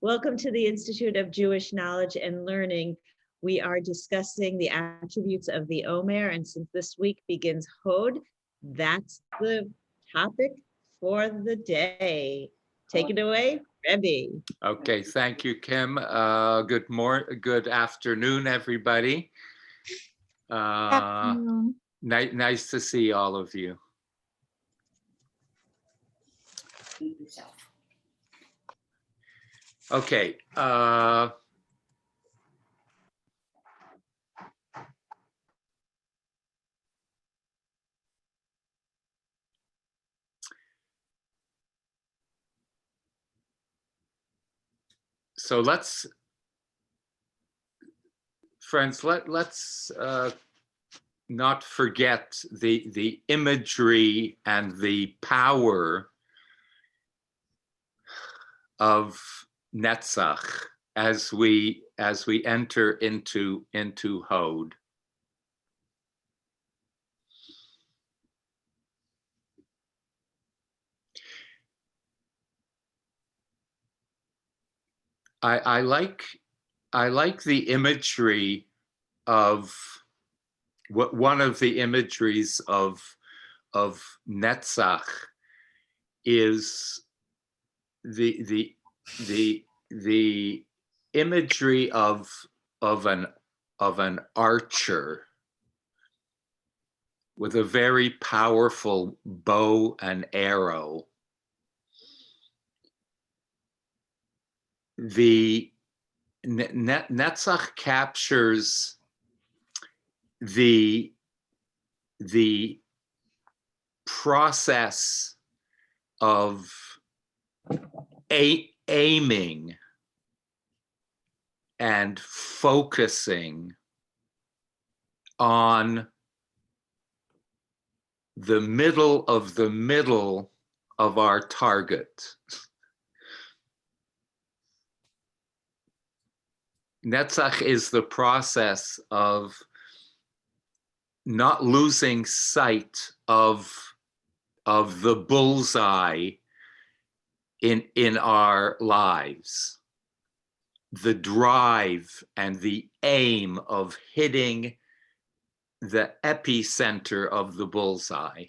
Welcome to the Institute of Jewish Knowledge and Learning. We are discussing the attributes of the Omer, and since this week begins Hod, that's the topic for the day. Take it away, Rebbe. Okay, thank you, Kim. Good afternoon, everybody. Nice to see all of you. Okay. So let's not forget the imagery and the power of Netzach as we enter into Hod. I like the imagery of one of the imageries of Netzach is the imagery of an archer with a very powerful bow and arrow. The Netzach captures the process of aiming and focusing on the middle of our target. Netzach is the process of not losing sight of the bullseye in our lives, the drive and the aim of hitting the epicenter of the bullseye.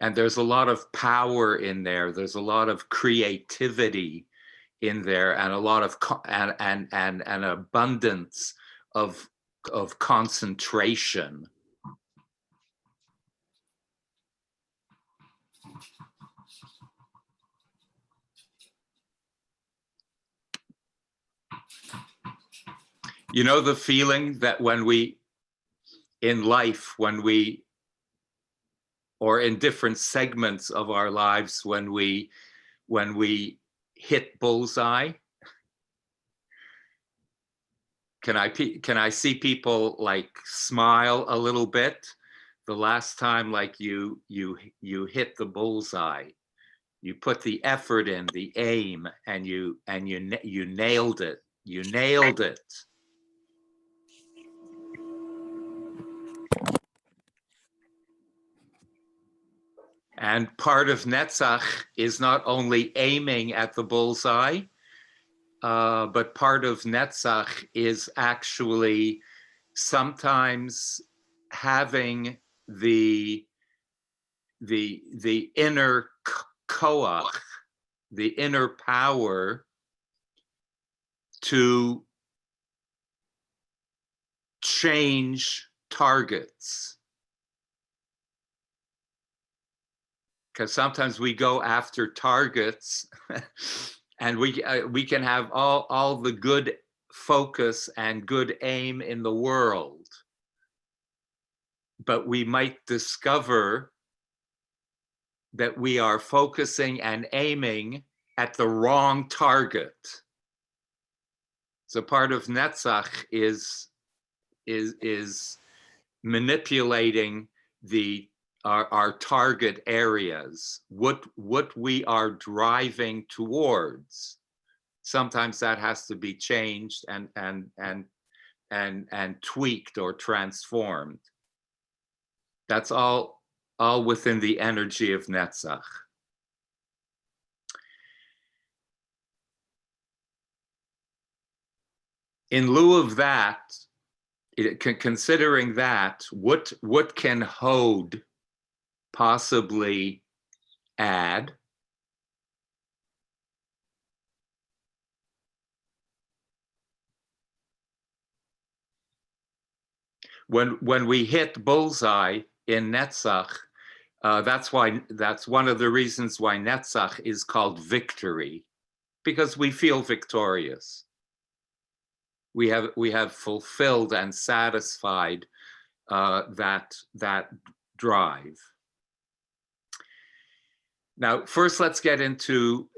And there's a lot of power in there. There's a lot of creativity in there, and a lot of and an abundance of concentration. You know the feeling that when we, in life, or in different segments of our lives, when we hit bullseye? Can I see people like smile a little bit? The last time like you hit the bullseye, you put the effort in, the aim, and you nailed it. You nailed it. And part of Netzach is not only aiming at the bullseye, but part of Netzach is actually sometimes having the inner koach, the inner power to change targets. Because sometimes we go after targets and we can have all the good focus and good aim in the world, but we might discover that we are focusing and aiming at the wrong target. So part of Netzach is manipulating our target areas, what we are driving towards. Sometimes that has to be changed and tweaked or transformed. That's all within the energy of Netzach. in lieu of that, considering that, what can Hod possibly add? When we hit bullseye in Netzach, that's one of the reasons why Netzach is called victory, because we feel victorious. We have fulfilled and satisfied that drive. Now, first, let's get into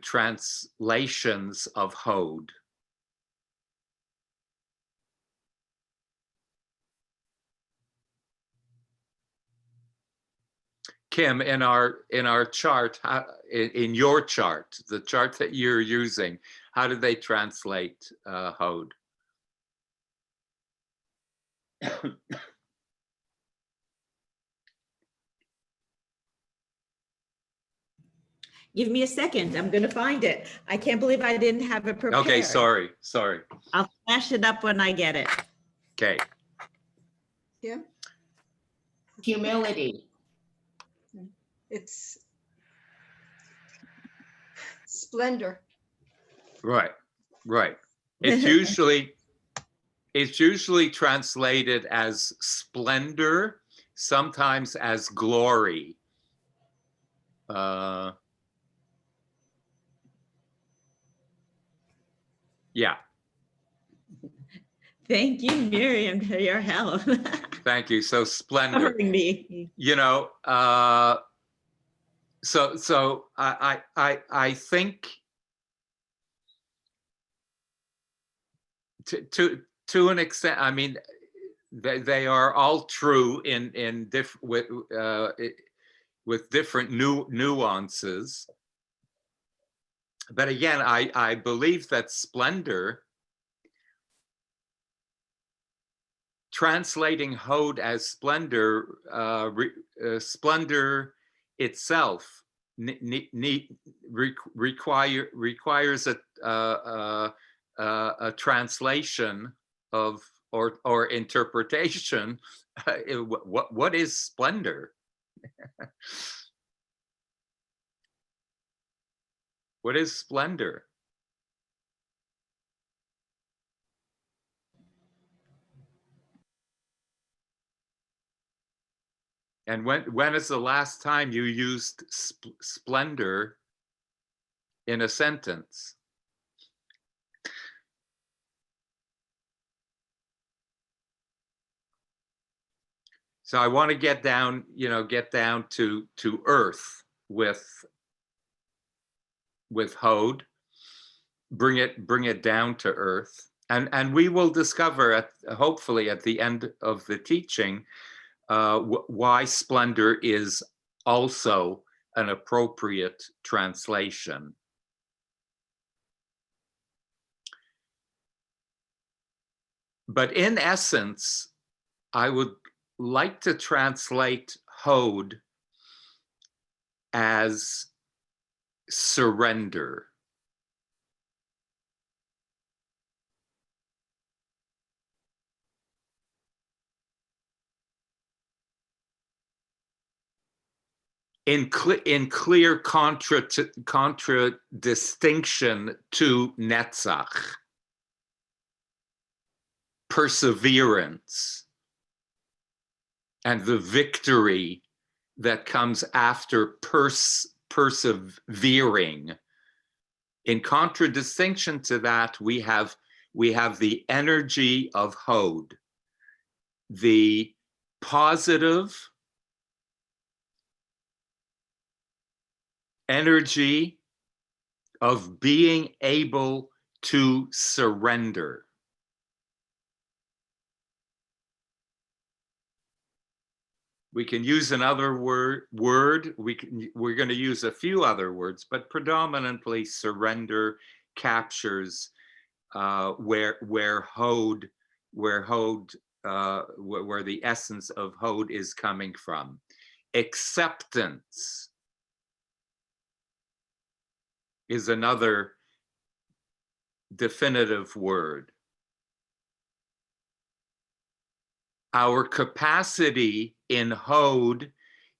translations of Hod. Kim, in our chart, in your chart, the chart that you're using, how did they translate Hod? Give me a second. I'm going to find it. I can't believe I didn't have it prepared. Okay, sorry. I'll flash it up when I get it. Okay. Yeah, Humility. it's splendor. Right. It's usually translated as splendor, sometimes as glory. Yeah. Thank you, Miriam, for your help. Thank you. So splendor. Covering me. You know, so I think to an extent, I mean, they are all true in with different nuances. But again, I believe that splendor, translating Hod as splendor, splendor itself requires a translation of or interpretation. What is splendor? What is splendor? And when is the last time you used splendor in a sentence? So I want to get down to earth with Hod, bring it down to earth, and we will discover hopefully at the end of the teaching why splendor is also an appropriate translation. But in essence, I would like to translate Hod as surrender. In clear contradistinction to Netzach, perseverance, and the victory that comes after persevering. In contradistinction to that, we have the energy of Hod, the positive energy of being able to surrender. We can use another word. We're going to use a few other words, but predominantly surrender captures where the essence of Hod is coming from. Acceptance is another definitive word. Our capacity in Hod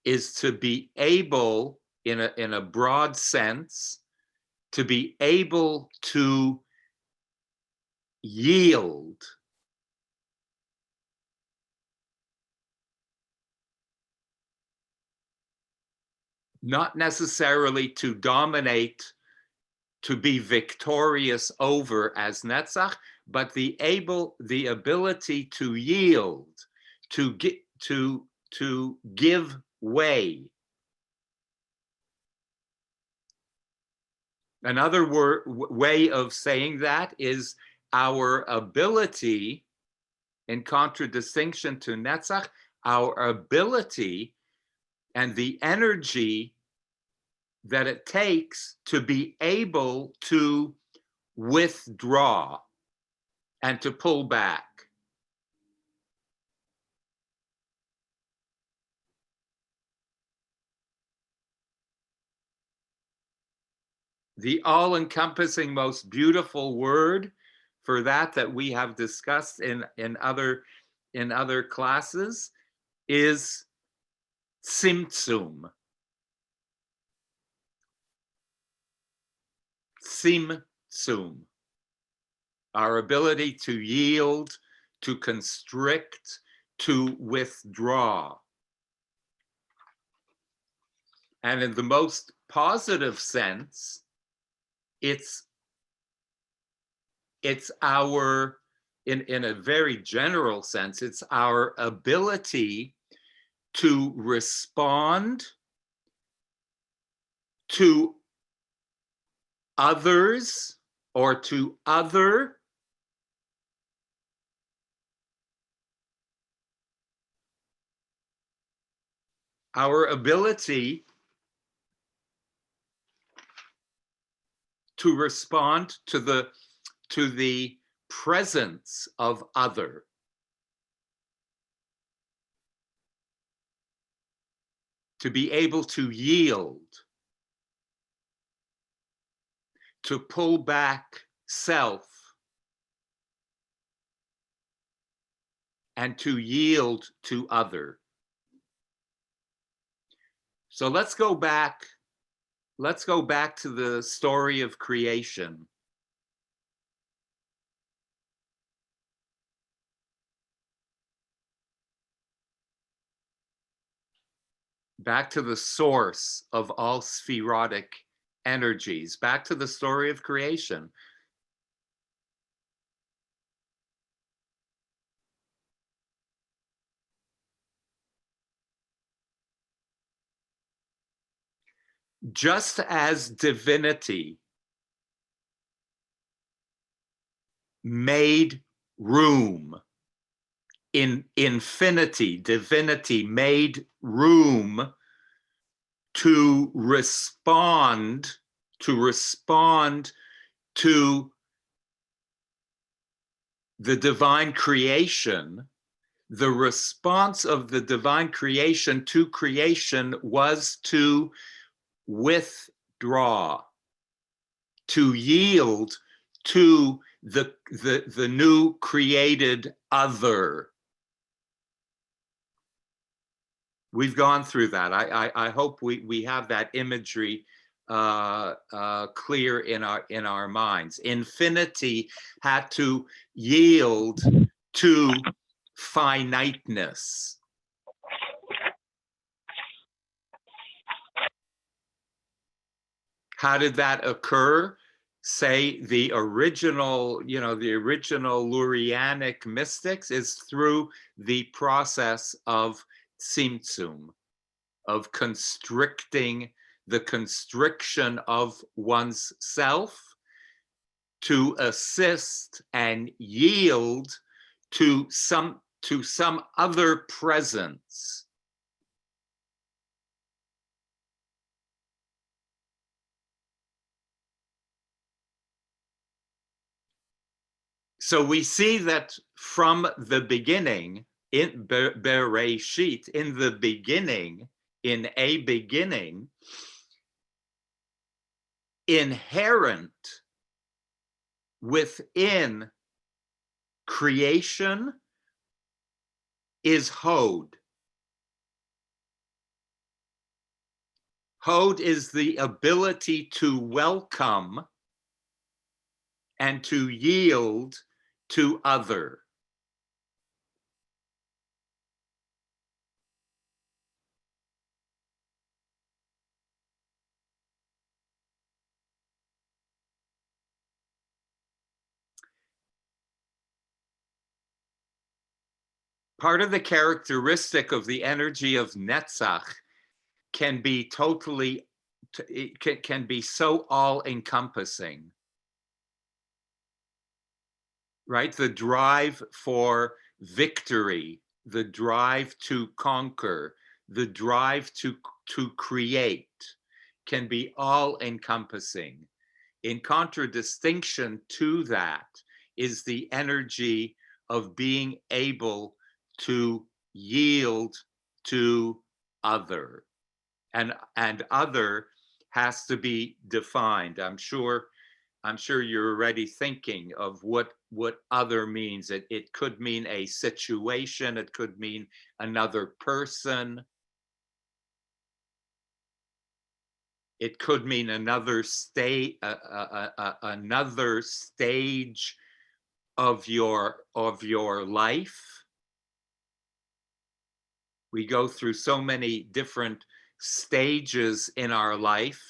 is to be able, in a broad sense, to be able to yield. Not necessarily to dominate, to be victorious over as Netzach, but the ability to yield, to give way. Another way of saying that is our ability, in contradistinction to Netzach, our ability and the energy that it takes to be able to withdraw and to pull back. The all-encompassing, most beautiful word for that we have discussed in other classes is tzimtzum. Tzimtzum. Our ability to yield, to constrict, to withdraw. And in the most positive sense, it's our, in a very general sense, it's our ability to respond to others or to other our ability to respond to the presence of other. To be able to yield, to pull back self, and to yield to other. So let's go back to the story of creation. Back to the source of all spherotic energies, back to the story of creation. Just as divinity made room in infinity, divinity made room to respond to the divine creation. The response of the divine creation to creation was to withdraw, to yield to the new created other. We've gone through that. I hope we have that imagery clear in our minds. Infinity had to yield to finiteness. How did that occur? Say the original Lurianic mystics is through the process of tzimtzum, of constricting, the constriction of one's self to assist and yield to some other presence. So we see that from the beginning, in Bereshit, in the beginning, in a beginning, inherent within creation, is Hod. Hod is the ability to welcome and to yield to other. Part of the characteristic of the energy of Netzach can be totally, it can be so all-encompassing, right? The drive for victory, the drive to conquer, the drive to create can be all-encompassing. In contradistinction to that is the energy of being able to yield to other. And other has to be defined. I'm sure you're already thinking of what other means. It could mean a situation, it could mean another person. It could mean another state, another stage of your life. We go through so many different stages in our life,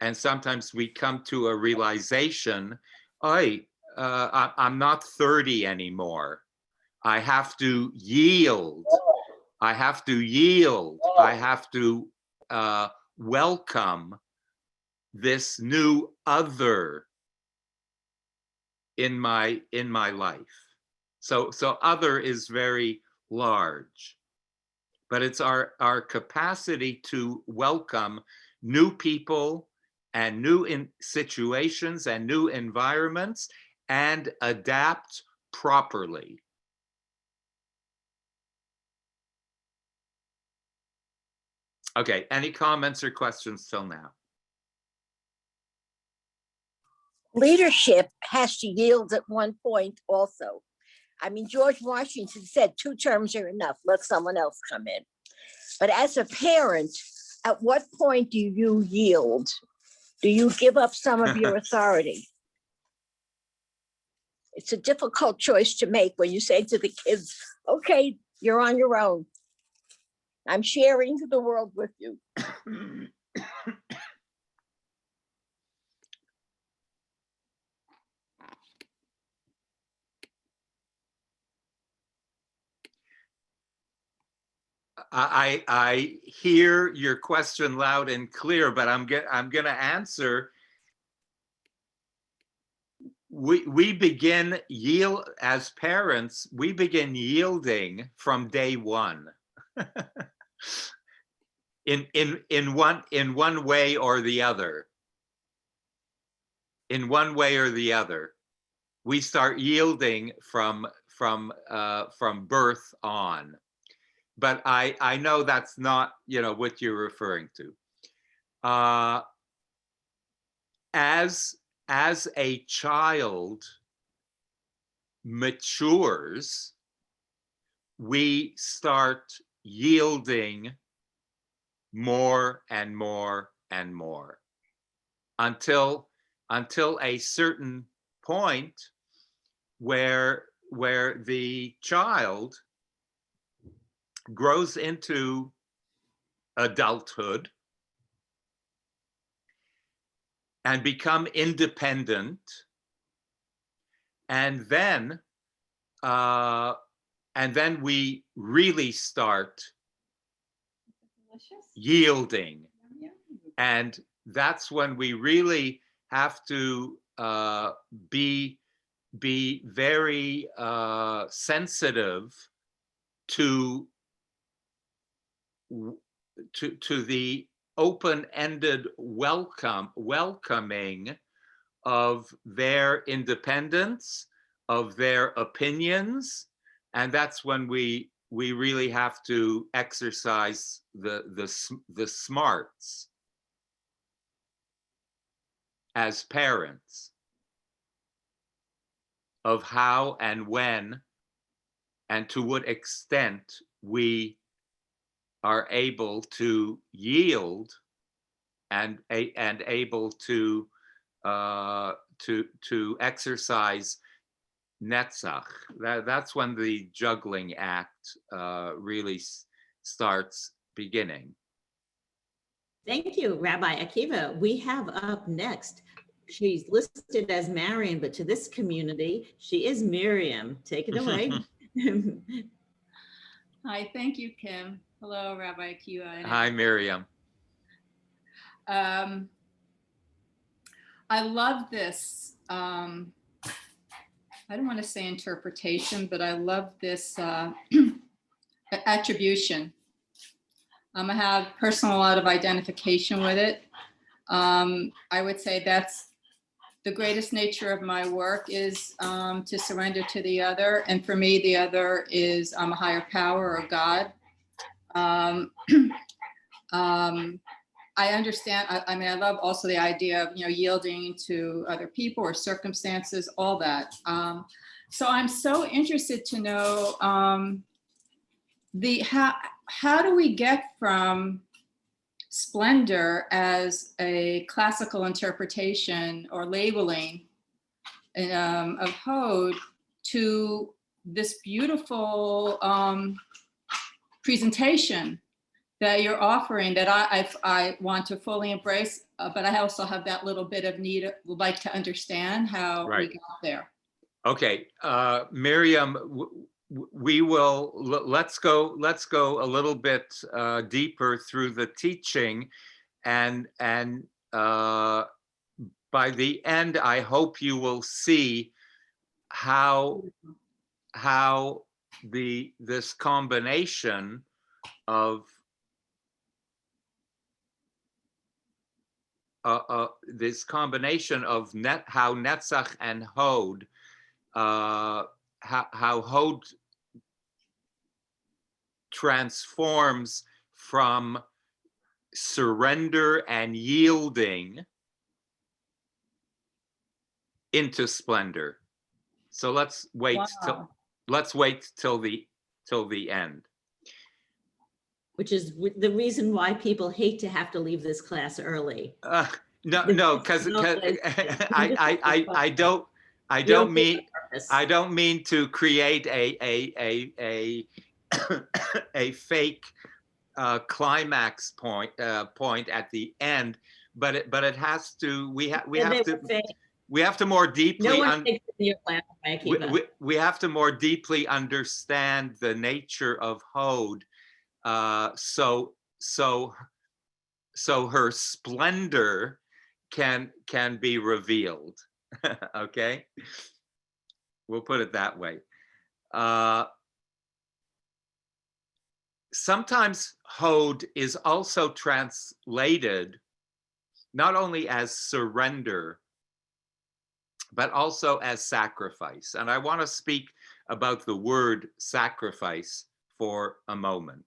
and sometimes we come to a realization, I'm not 30 anymore. I have to yield. I have to yield. I have to welcome this new other in my life. So other is very large, but it's our capacity to welcome new people and new situations and new environments and adapt properly. Okay, any comments or questions till now? Leadership has to yield at one point also. I mean, George Washington said 2 terms are enough, let someone else come in. But as a parent, at what point do you yield? Do you give up some of your authority? It's a difficult choice to make when you say to the kids, okay, you're on your own. I'm sharing the world with you. I hear your question loud and clear, but I'm gonna answer. We begin yield as parents. We begin yielding from day one. in one way or the other. In one way or the other, we start yielding from birth on. But I know that's not, what you're referring to. As a child matures, we start yielding more and more and more until a certain point where the child grows into adulthood and become independent, and then we really start yielding, and that's when we really have to be very sensitive to the open-ended welcoming of their independence, of their opinions, and that's when we really have to exercise the smarts as parents of how and when and to what extent we are able to yield and able to exercise netzach. That's when the juggling act really starts beginning. Thank you, Rabbi Akiva. We have up next, she's listed as Marion, but to this community, she is Miriam. Take it away. Hi, thank you, Kim. Hello, Rabbi Akiva. Hi, Miriam. I love this. I don't want to say interpretation, but I love this attribution. I have personal lot of identification with it. I would say that's the greatest nature of my work is to surrender to the other. And for me, the other is a higher power or God. I understand. I mean, I love also the idea of, yielding to other people or circumstances, all that. So I'm so interested to know how do we get from splendor as a classical interpretation or labeling of Hod to this beautiful presentation that you're offering that I want to fully embrace, but I also have that little bit of need, would like to understand how we got there. Okay, Miriam, we will, let's go a little bit deeper through the teaching, and by the end, I hope you will see how this combination of how Netzach and Hod, how Hod transforms from surrender and yielding into splendor. So let's wait till the end. Which is the reason why people hate to have to leave this class early. No, because I don't mean to create a fake climax point at the end, but it has to. We have to more deeply. We have to more deeply understand the nature of Hod. So her splendor can be revealed. Okay, we'll put it that way. Sometimes Hod is also translated not only as surrender, but also as sacrifice. And I want to speak about the word sacrifice for a moment.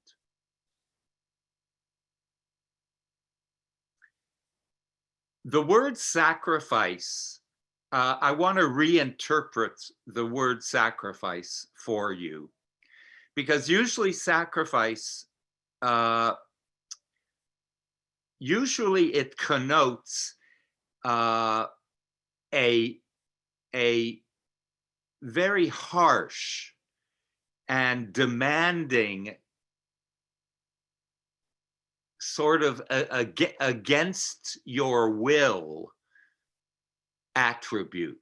The word sacrifice, I want to reinterpret the word sacrifice for you, because usually sacrifice, usually it connotes a very harsh and demanding sort of against your will attribute.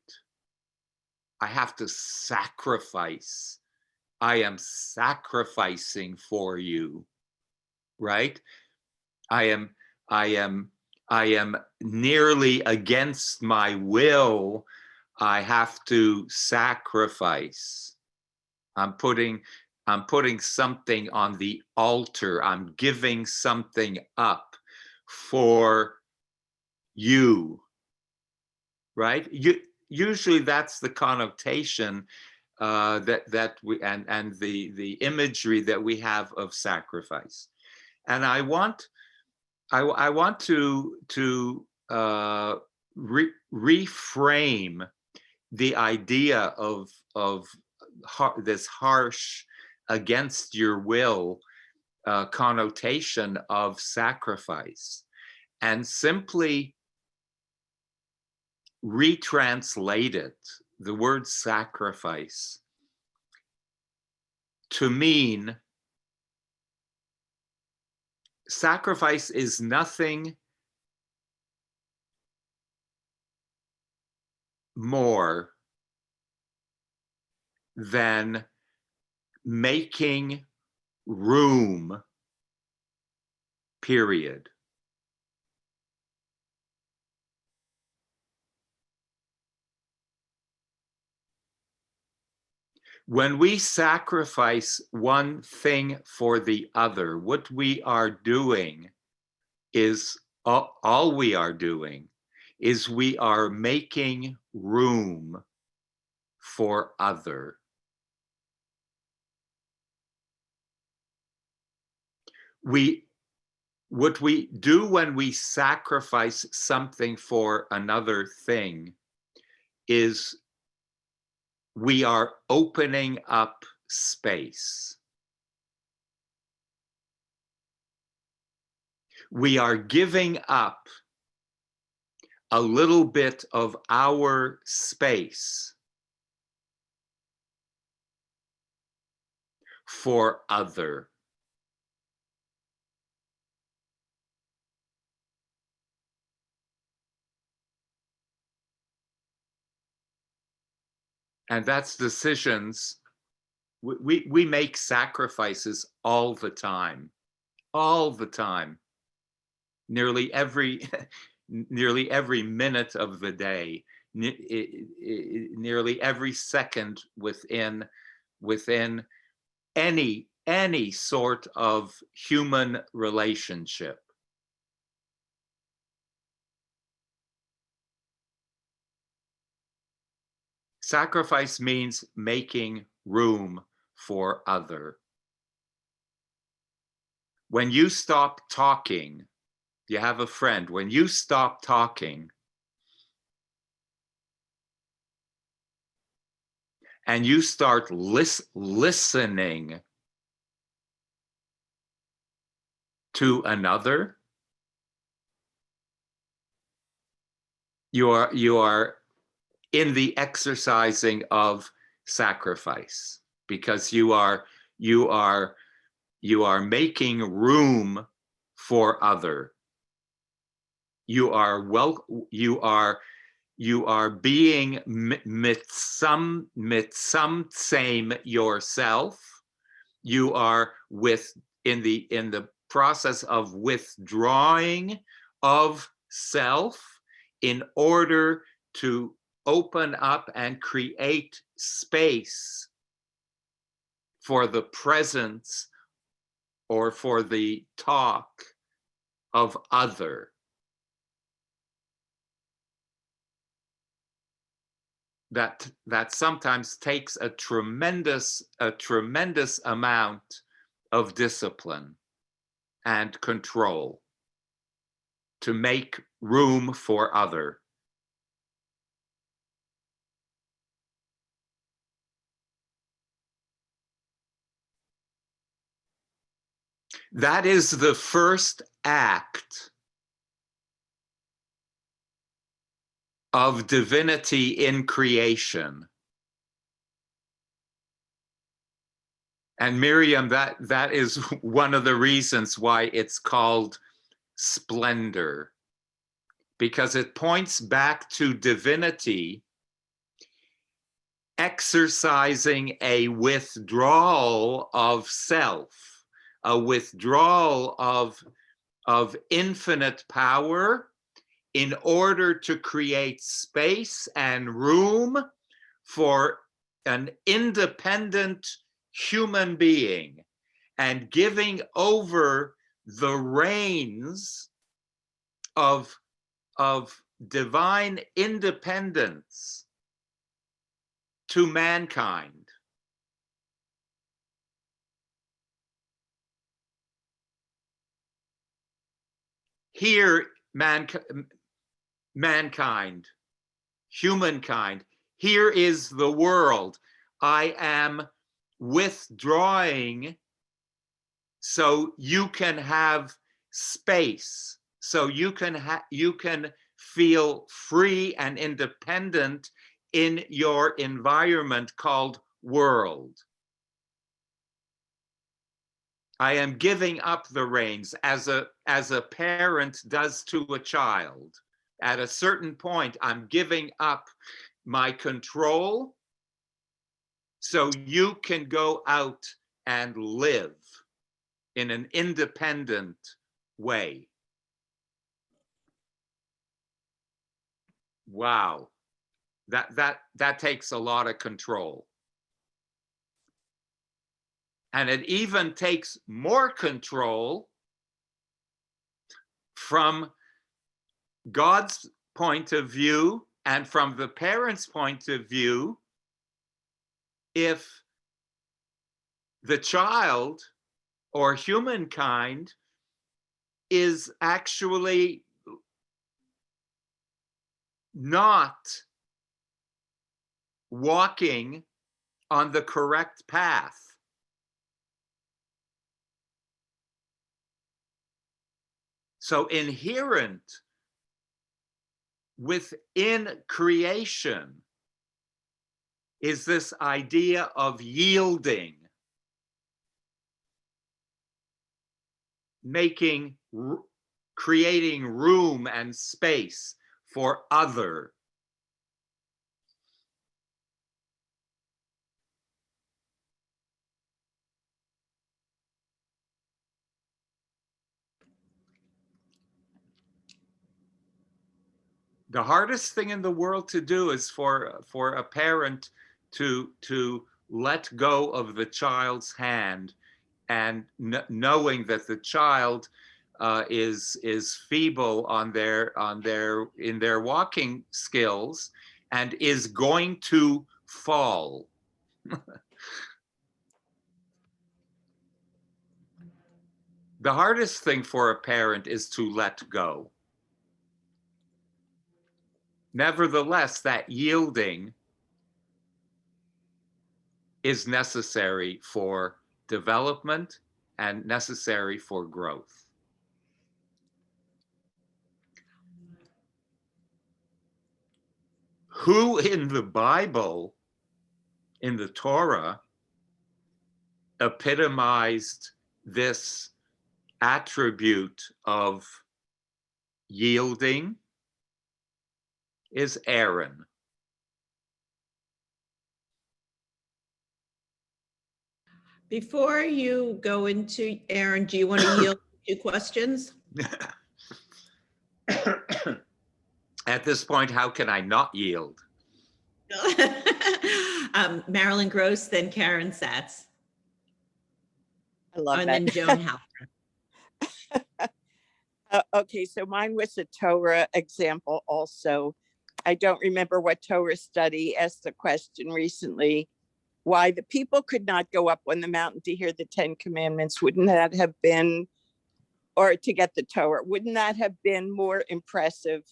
I have to sacrifice. I am sacrificing for you, right? I am nearly against my will. I have to sacrifice. I'm putting something on the altar. I'm giving something up for you, right? Usually that's the connotation that we and the imagery that we have of sacrifice. And I want to reframe the idea of this harsh against your will connotation of sacrifice, and simply retranslate it, the word sacrifice, to mean sacrifice is nothing more than making room, period. When we sacrifice one thing for the other, what we are doing is, all we are doing is we are making room for other. What we do when we sacrifice something for another thing is we are opening up space. We are giving up a little bit of our space for other. And that's decisions. We make sacrifices all the time, nearly every minute of the day, nearly every second within any sort of human relationship. Sacrifice means making room for other. When you stop talking, you have a friend, when you stop talking and you start listening to another, you are in the exercising of sacrifice, because you are making room for other. You are being mitzamtzem yourself. You are in the process of withdrawing of self in order to open up and create space for the presence or for the talk of other. That sometimes takes a tremendous amount of discipline and control to make room for other. That is the first act of divinity in creation. And Miriam, that is one of the reasons why it's called splendor, because it points back to divinity exercising a withdrawal of self, a withdrawal of infinite power in order to create space and room for an independent human being, and giving over the reins of divine independence to mankind. Here, mankind, humankind, here is the world. I am withdrawing so you can have space, so you can feel free and independent in your environment called world. I am giving up the reins as a parent does to a child. At a certain point, I'm giving up my control so you can go out and live in an independent way. Wow, that takes a lot of control. And it even takes more control from God's point of view and from the parent's point of view if the child or humankind is actually not walking on the correct path. So inherent within creation is this idea of yielding, creating room and space for other. The hardest thing in the world to do is for a parent to let go of the child's hand, and knowing that the child is feeble in their walking skills and is going to fall. The hardest thing for a parent is to let go. Nevertheless, that yielding is necessary for development and necessary for growth. Who in the Bible, in the Torah, epitomized this attribute of yielding is Aaron. Before you go into Aaron, do you want to yield 2 questions? At this point, how can I not yield? Marilyn Gross, then Karen Satz, I love and that. then Joan Halpern. Okay, so mine was a Torah example also. I don't remember what Torah study asked the question recently, why the people could not go up on the mountain to hear the 10 commandments. Wouldn't that have been, or to get the Torah, wouldn't that have been more impressive,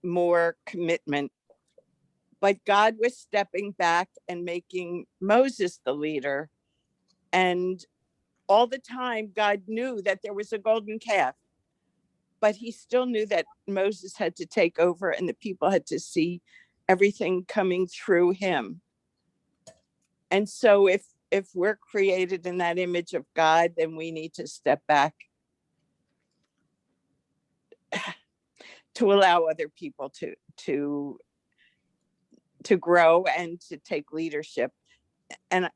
more commitment? But God was stepping back and making Moses the leader. And all the time, God knew that there was a golden calf, but he still knew that Moses had to take over and the people had to see everything coming through him. And so if we're created in that image of God, then we need to step back to allow other people to grow and to take leadership. And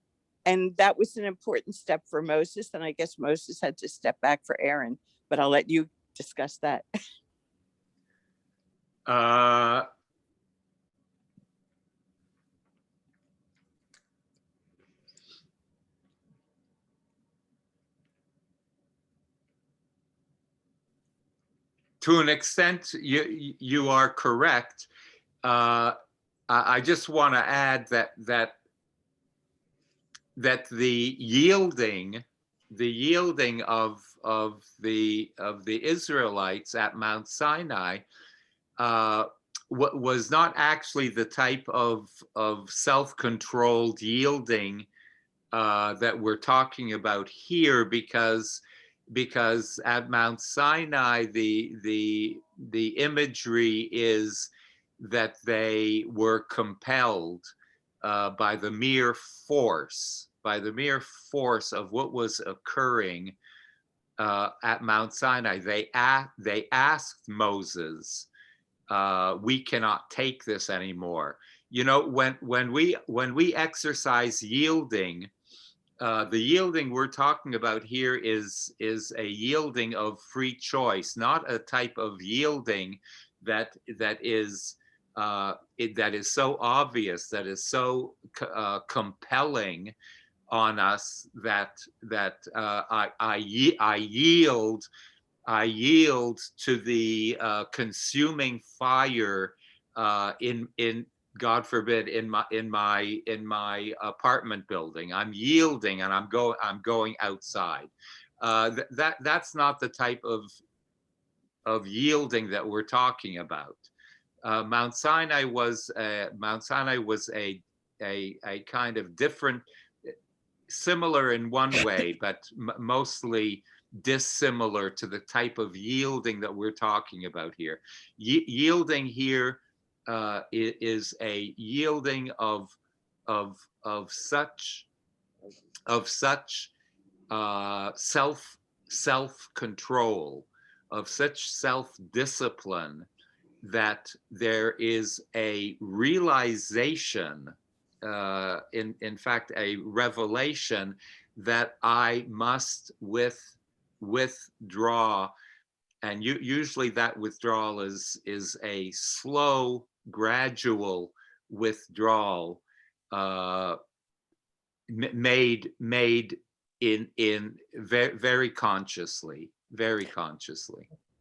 that was an important step for Moses. And I guess Moses had to step back for Aaron, but I'll let you discuss that. To an extent, you are correct. I just want to add that the yielding of the Israelites at Mount Sinai was not actually the type of self-controlled yielding that we're talking about here, because at Mount Sinai the imagery is that they were compelled by the mere force of what was occurring at Mount Sinai. They asked Moses, we cannot take this anymore. You know, when we exercise yielding, the yielding we're talking about here is a yielding of free choice, not a type of yielding that is so obvious, that is so compelling on us that I yield to the consuming fire in God forbid, in my apartment building. I'm yielding and I'm going outside. That's not the type of yielding that we're talking about. Mount Sinai was a kind of different, similar in one way, but mostly dissimilar to the type of yielding that we're talking about here. Yielding here is a yielding of such self control, of such self discipline, that there is a realization, in fact, a revelation that I must withdraw. And usually that withdrawal is a slow, gradual withdrawal, made in very consciously,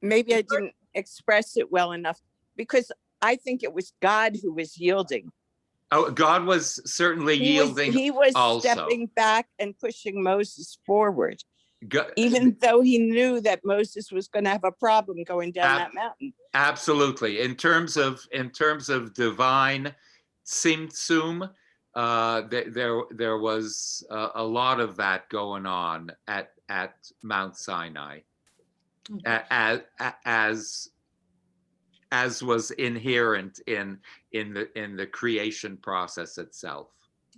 Maybe I didn't express it well enough, because I think it was God who was yielding. Oh, God was certainly yielding. He was also stepping back and pushing Moses forward, God, even though he knew that Moses was going to have a problem going down that mountain. Absolutely. In terms of divine tzimtzum, there was a lot of that going on at Mount Sinai, as was inherent in the creation process itself.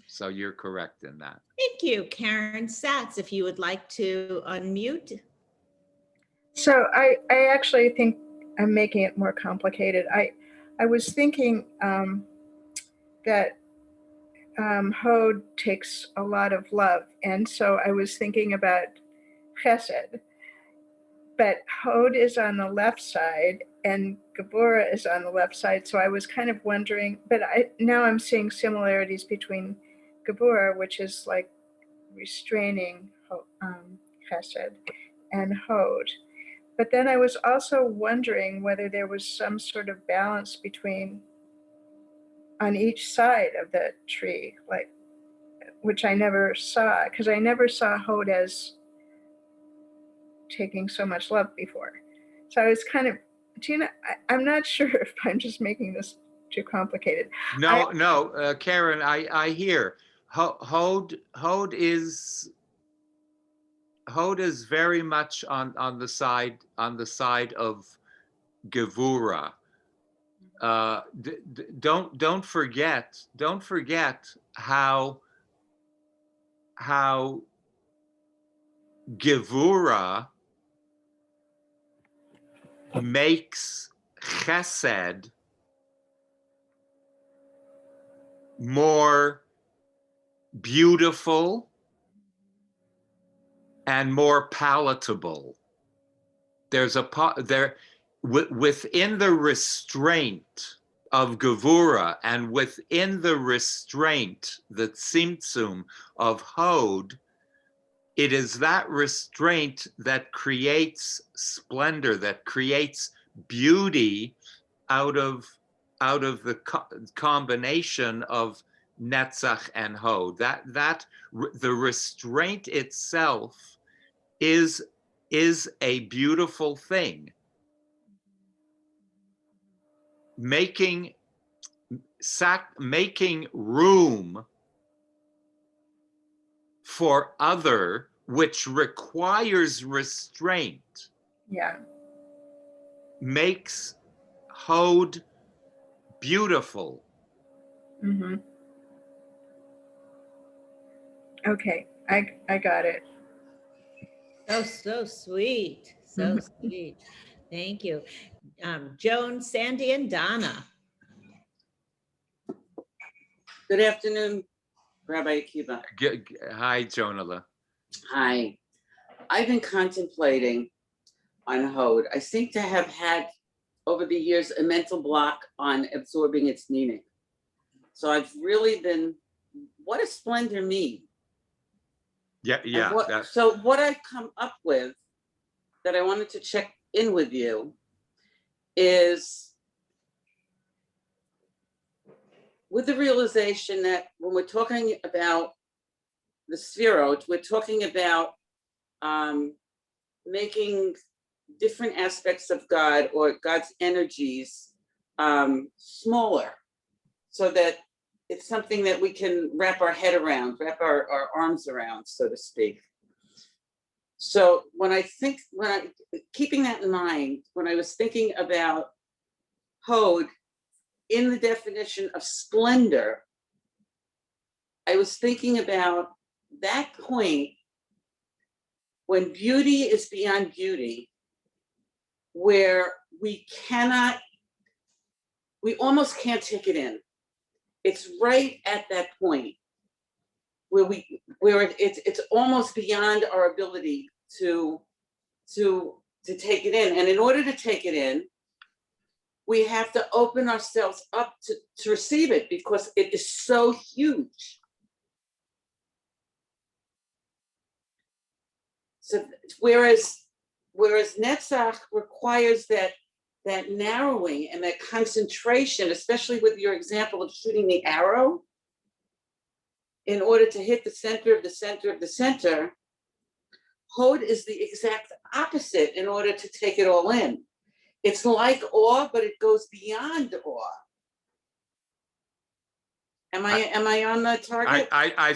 So you're correct in that. Thank you. Karen Satz, if you would like to unmute. So I actually think I'm making it more complicated. I was thinking that Hod takes a lot of love, and so I was thinking about Chesed. But Hod is on the left side, and Gevurah is on the left side. So I was kind of wondering, but now I'm seeing similarities between Gevurah, which is like restraining Chesed, and Hod. But then I was also wondering whether there was some sort of balance between on each side of the tree, like, which I never saw, because I never saw Hod as taking so much love before. So I was kind of, Gina, I'm not sure if I'm just making this too complicated. No, Karen, I hear. Hod is very much on the side of Gevurah. Don't forget how Gevurah makes Chesed more beautiful and more palatable. There's within the restraint of Gevurah and within the restraint, the tzimtzum of Hod, it is that restraint that creates splendor, that creates beauty out of the combination of Netzach and Hod. That the restraint itself is a beautiful thing. Making room for other, which requires restraint, Yeah. makes Hod beautiful. Mm-hmm. Okay, I got it. So sweet. So sweet. Thank you. Joan, Sandy, and Donna. Good afternoon, Rabbi Akiva. Hi, Jonala. Hi. I've been contemplating on Hod. I seem to have had over the years a mental block on absorbing its meaning. So I've really been, what does splendor mean? Yeah. So what I've come up with that I wanted to check in with you is with the realization that when we're talking about the Sphirot, we're talking about making different aspects of God or God's energies smaller, so that it's something that we can wrap our head around, wrap our arms around, so to speak. So keeping that in mind, when I was thinking about Hod in the definition of splendor, I was thinking about that point when beauty is beyond beauty, where we almost can't take it in. It's right at that point where it's almost beyond our ability to take it in. And in order to take it in, we have to open ourselves up to receive it, because it is so huge. So whereas Netzach requires that narrowing and that concentration, especially with your example of shooting the arrow, in order to hit the center of the center of the center, Hod is the exact opposite in order to take it all in. It's like awe, but it goes beyond awe. Am I on the target? I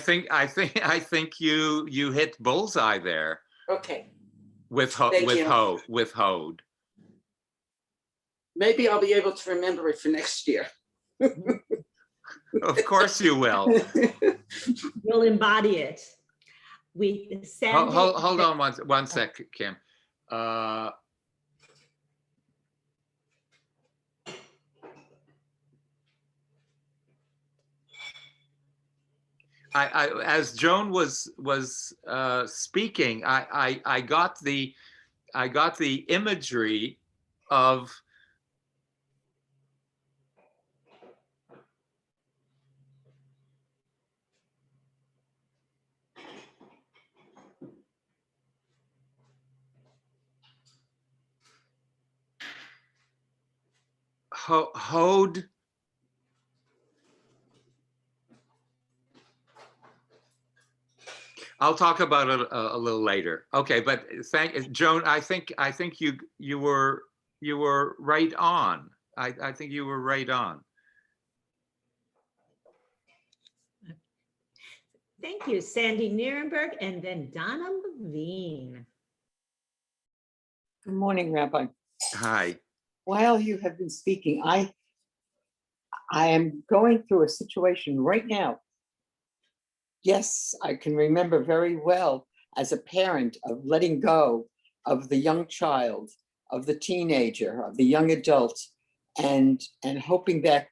think you hit bullseye there Okay. with Hod. Maybe I'll be able to remember it for next year. Of course you will. You'll embody it. Sandy. Hold on one sec, Kim. I as Joan was speaking, I got the imagery of Hod. I'll talk about it a little later. Okay, but Joan. I think you were right on. I think you were right on. Thank you, Sandy Nierenberg, and then Donna Levine. Good morning, Rabbi. Hi. While you have been speaking, I am going through a situation right now. Yes, I can remember very well as a parent of letting go of the young child, of the teenager, of the young adult, and hoping that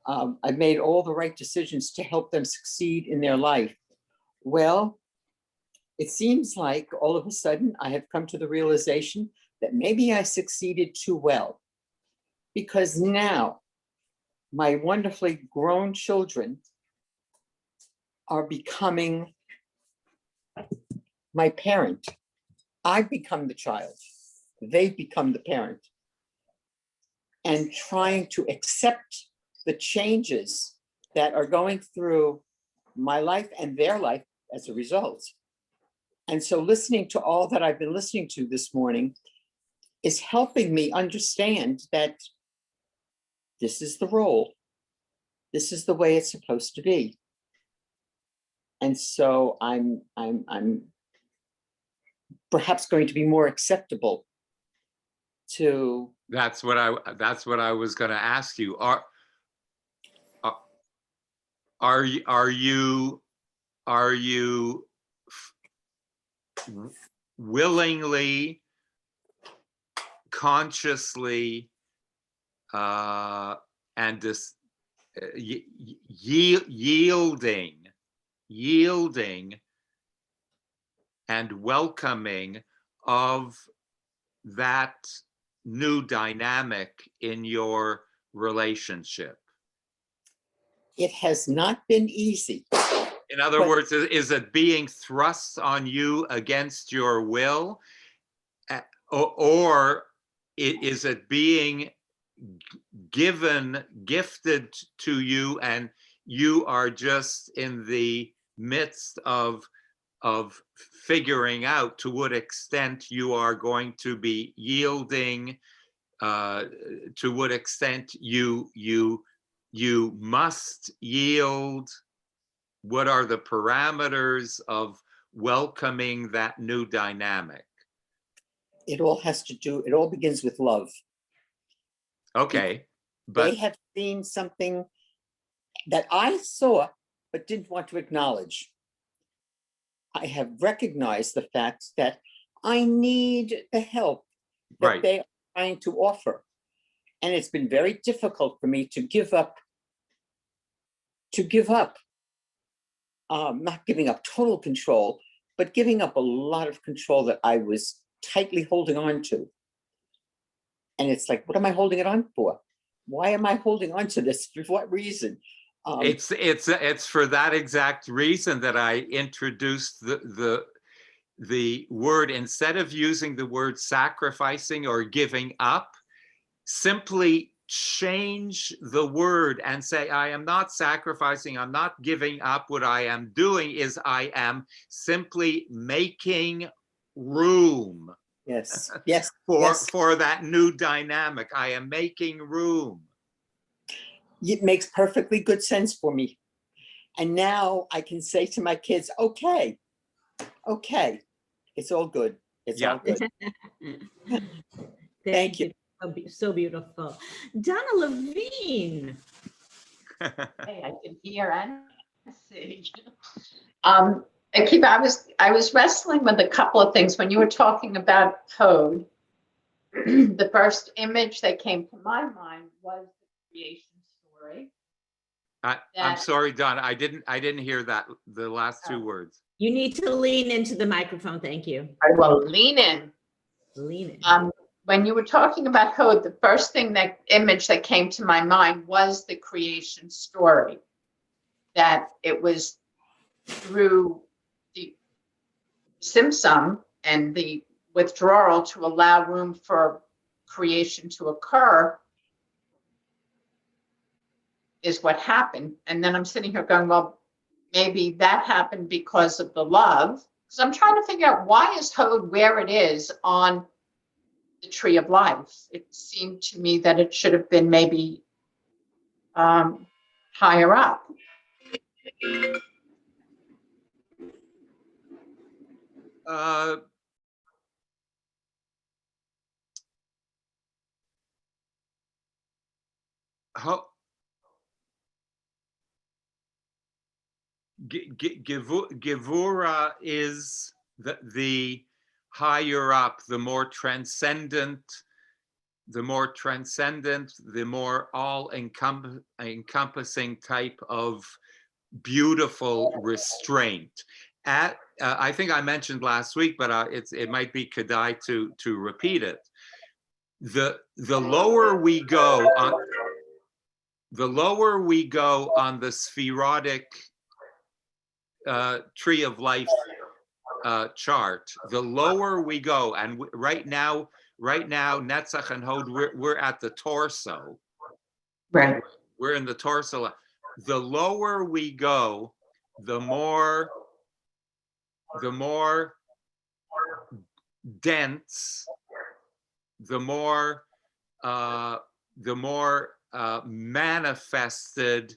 I've made all the right decisions to help them succeed in their life. Well, it seems like all of a sudden I have come to the realization that maybe I succeeded too well, because now my wonderfully grown children are becoming my parent. I've become the child. They've become the parent. And trying to accept the changes that are going through my life and their life as a result. And so listening to all that I've been listening to this morning is helping me understand that this is the role. This is the way it's supposed to be. And so I'm perhaps going to be more acceptable to, That's what I was going to ask you. Are you willingly, consciously, and yielding and welcoming of that new dynamic in your relationship? it has not been easy. In other But- words, is it being thrust on you against your will? Or is it being gifted to you, and you are just in the midst of figuring out to what extent you are going to be yielding, to what extent you must yield? What are the parameters of welcoming that new dynamic? It all begins with love. Okay, They but have seen something that I saw but didn't want to acknowledge. I have recognized the fact that I need the help that right. they are trying to offer. And it's been very difficult for me to give up, not giving up total control, but giving up a lot of control that I was tightly holding on to. And it's like, what am I holding it on for? Why am I holding on to this? For what reason? It's for that exact reason that I introduced the word, instead of using the word sacrificing or giving up, simply change the word and say, I am not sacrificing, I'm not giving up. What I am doing is I am simply making room Yes, yes, for that new dynamic. I am making room. It makes perfectly good sense for me. And now I can say to my kids, okay, it's all good. It's all good. Thank you. So beautiful. Donna Levine. Hey, I can hear and see. Akiva, I was wrestling with a couple of things when you were talking about code. The first image that came to my mind was the creation story. I'm sorry, Don. I didn't hear that, the last two words. You need to lean into the microphone. Thank you. I will lean in. Lean in. When you were talking about code, the first image that came to my mind was the creation story. That it was through the symptom and the withdrawal to allow room for creation to occur is what happened. And then I'm sitting here going, well, maybe that happened because of the love. Because I'm trying to figure out, why is Hod where it is on the tree of life? It seemed to me that it should have been maybe higher up. Gevura is the higher up, the more transcendent, the more all-encompassing type of beautiful restraint. I think I mentioned last week, but it might be kedai to repeat it. The lower we go on the spherotic tree of life chart, the lower we go, and right now, Netzach and Hod, we're at the torso. Right. We're in the torso. The lower we go, the more dense, the more manifested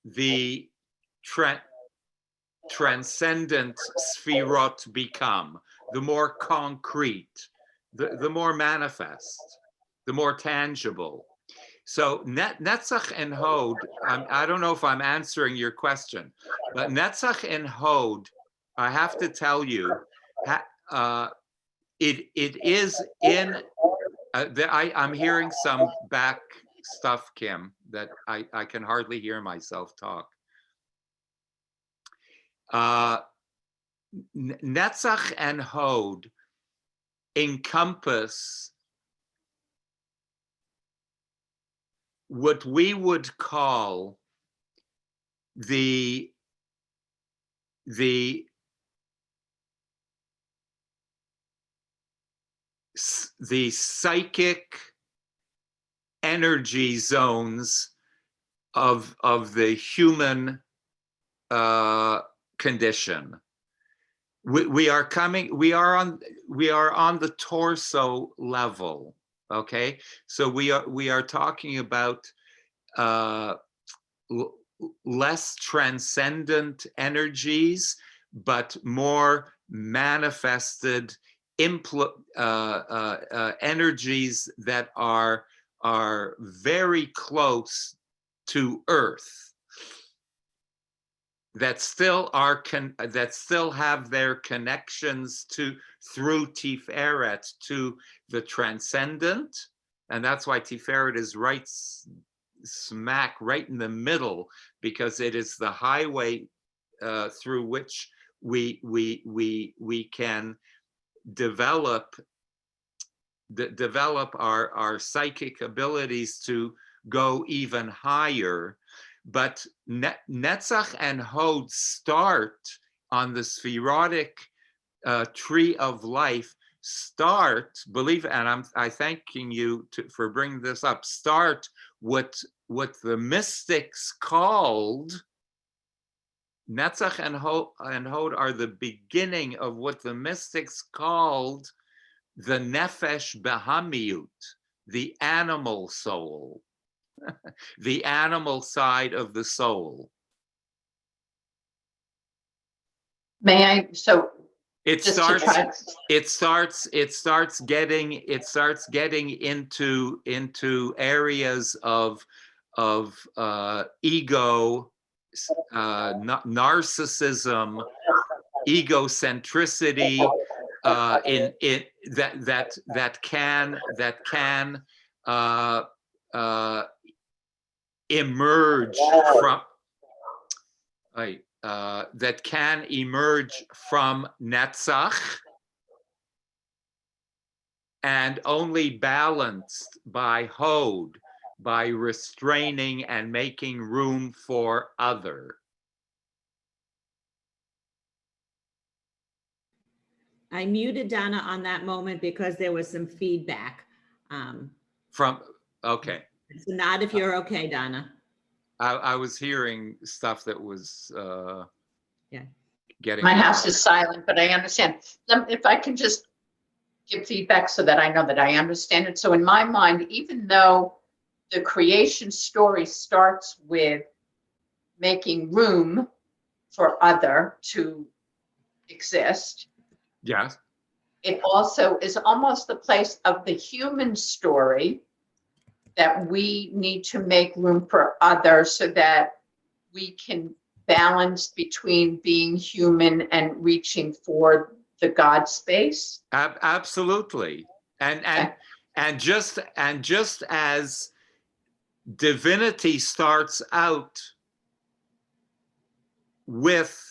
the transcendent sphirot become, the more concrete, the more manifest, the more tangible. So Netzach and Hod, I don't know if I'm answering your question, but Netzach and Hod, I have to tell you, it is in, I'm hearing some back stuff, Kim, that I can hardly hear myself talk. Netzach and Hod encompass what we would call the psychic energy zones of the human condition. We are on the torso level. Okay, so we are talking about less transcendent energies, but more manifested energies that are very close to Earth, that still have their connections through Tiferet to the transcendent, and that's why Tiferet is right smack right in the middle, because it is the highway through which we can develop our psychic abilities to go even higher. But Netzach and Hod start on the spherotic tree of life. And I thanking you for bringing this up. Start what the mystics called, Netzach and Hod are the beginning of what the mystics called the nefesh behamiut, the animal soul, the animal side of the soul. May I, so It just to starts getting into areas of ego, narcissism, egocentricity, in it that can emerge from Netzach, and only balanced by Hod, by restraining and making room for other. I muted Donna on that moment because there was some feedback. Okay. So not if you're okay, Donna. I was hearing stuff that was getting my loud. house is silent, but I understand. If I can just give feedback so that I know that I understand it. So in my mind, even though the creation story starts with making room for other to exist, Yes. it also is almost the place of the human story that we need to make room for others so that we can balance between being human and reaching for the God space. Absolutely. And just as divinity starts out with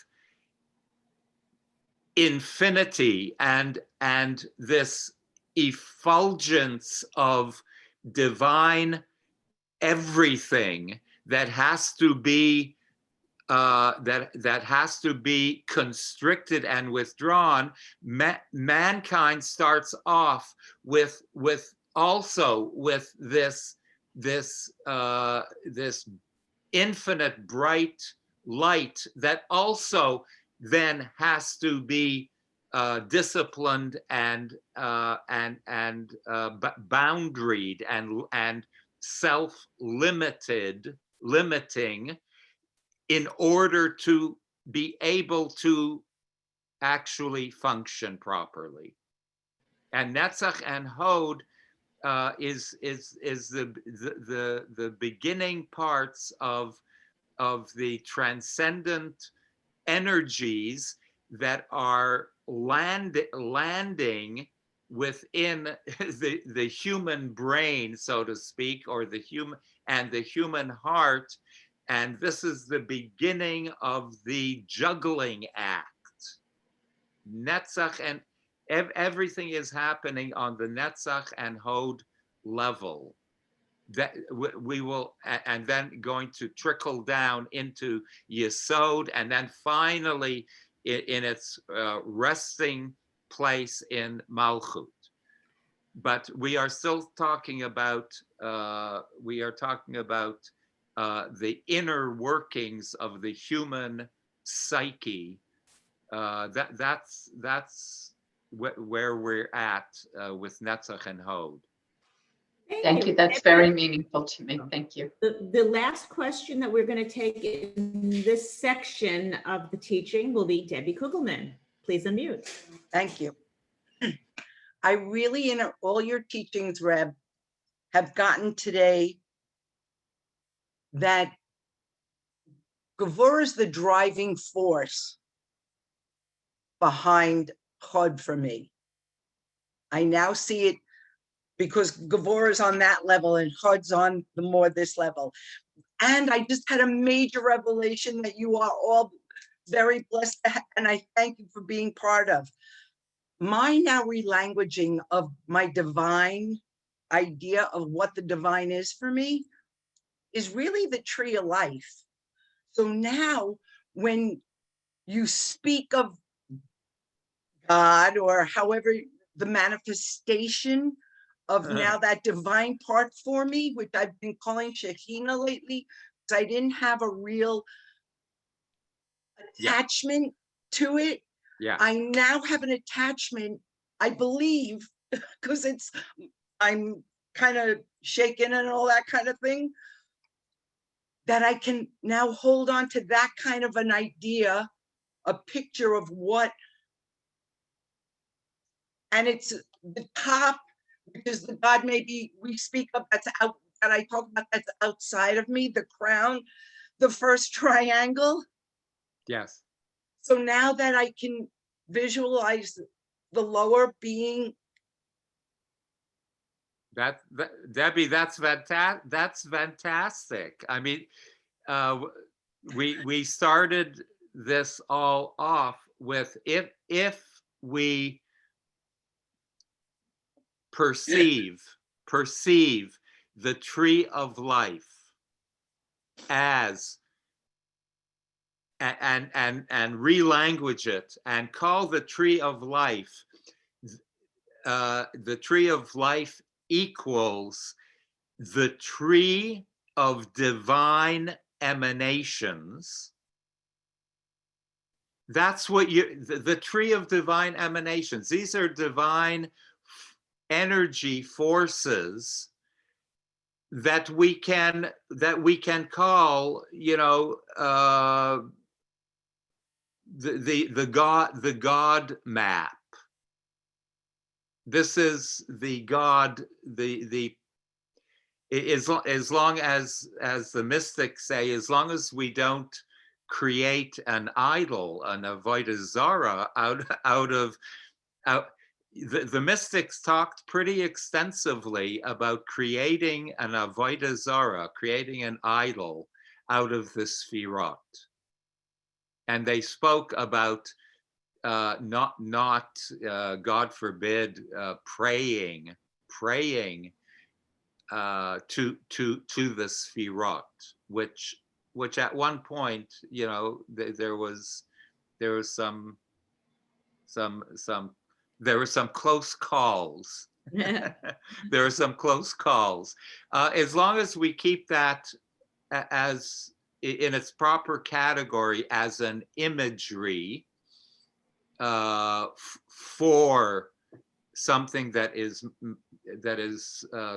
infinity and this effulgence of divine everything that has to be that has to be constricted and withdrawn, mankind starts off with this infinite bright light that also then has to be disciplined and boundaried and self-limiting in order to be able to actually function properly. And Netzach and Hod is the beginning parts of the transcendent energies that are landing within the human brain, so to speak, or the human heart. And this is the beginning of the juggling act. Netzach and everything is happening on the Netzach and Hod level. That we will, and then going to trickle down into Yesod, and then finally in its resting place in Malchut. But we are still talking about the inner workings of the human psyche. That's where we're at with Netzach and Hod. Thank you. That's very meaningful to me. Thank you. The last question that we're going to take in this section of the teaching will be Debbie Kugelman. Please unmute. Thank you. I really, in all your teachings, Reb, have gotten today that Gevurah is the driving force behind Chod for me. I now see it because Gevurah is on that level and Chod's on the more this level. And I just had a major revelation that you are all very blessed to have, and I thank you for being part of. My now relanguaging of my divine idea of what the divine is for me is really the tree of life. So now when you speak of God, or however the manifestation of now that divine part for me, which I've been calling Shekhinah lately, because I didn't have a real attachment to it. Yeah. I now have an attachment, I believe, because I'm kind of shaken and all that kind of thing, that I can now hold on to that kind of an idea, a picture of what, and it's the top, which is the God maybe we speak of, that's out, that I talk about, that's outside of me, the crown, the first triangle. Yes. So now that I can visualize the lower being. Debbie, that's fantastic. I mean, we started this all off with if we perceive the tree of life as and relanguage it and call the tree of life the tree of life equals the tree of divine emanations. That's what the tree of divine emanations. These are divine energy forces that we can call, the God map. This is the God, as long as the mystics say, as long as we don't create an idol, an avodah zara the mystics talked pretty extensively about creating an avodah zara, creating an idol out of the sfirot. And they spoke about not God forbid, praying to the sfirot, which at one point, there was some close calls. There are some close calls. As long as we keep that as in its proper category as an imagery for something that is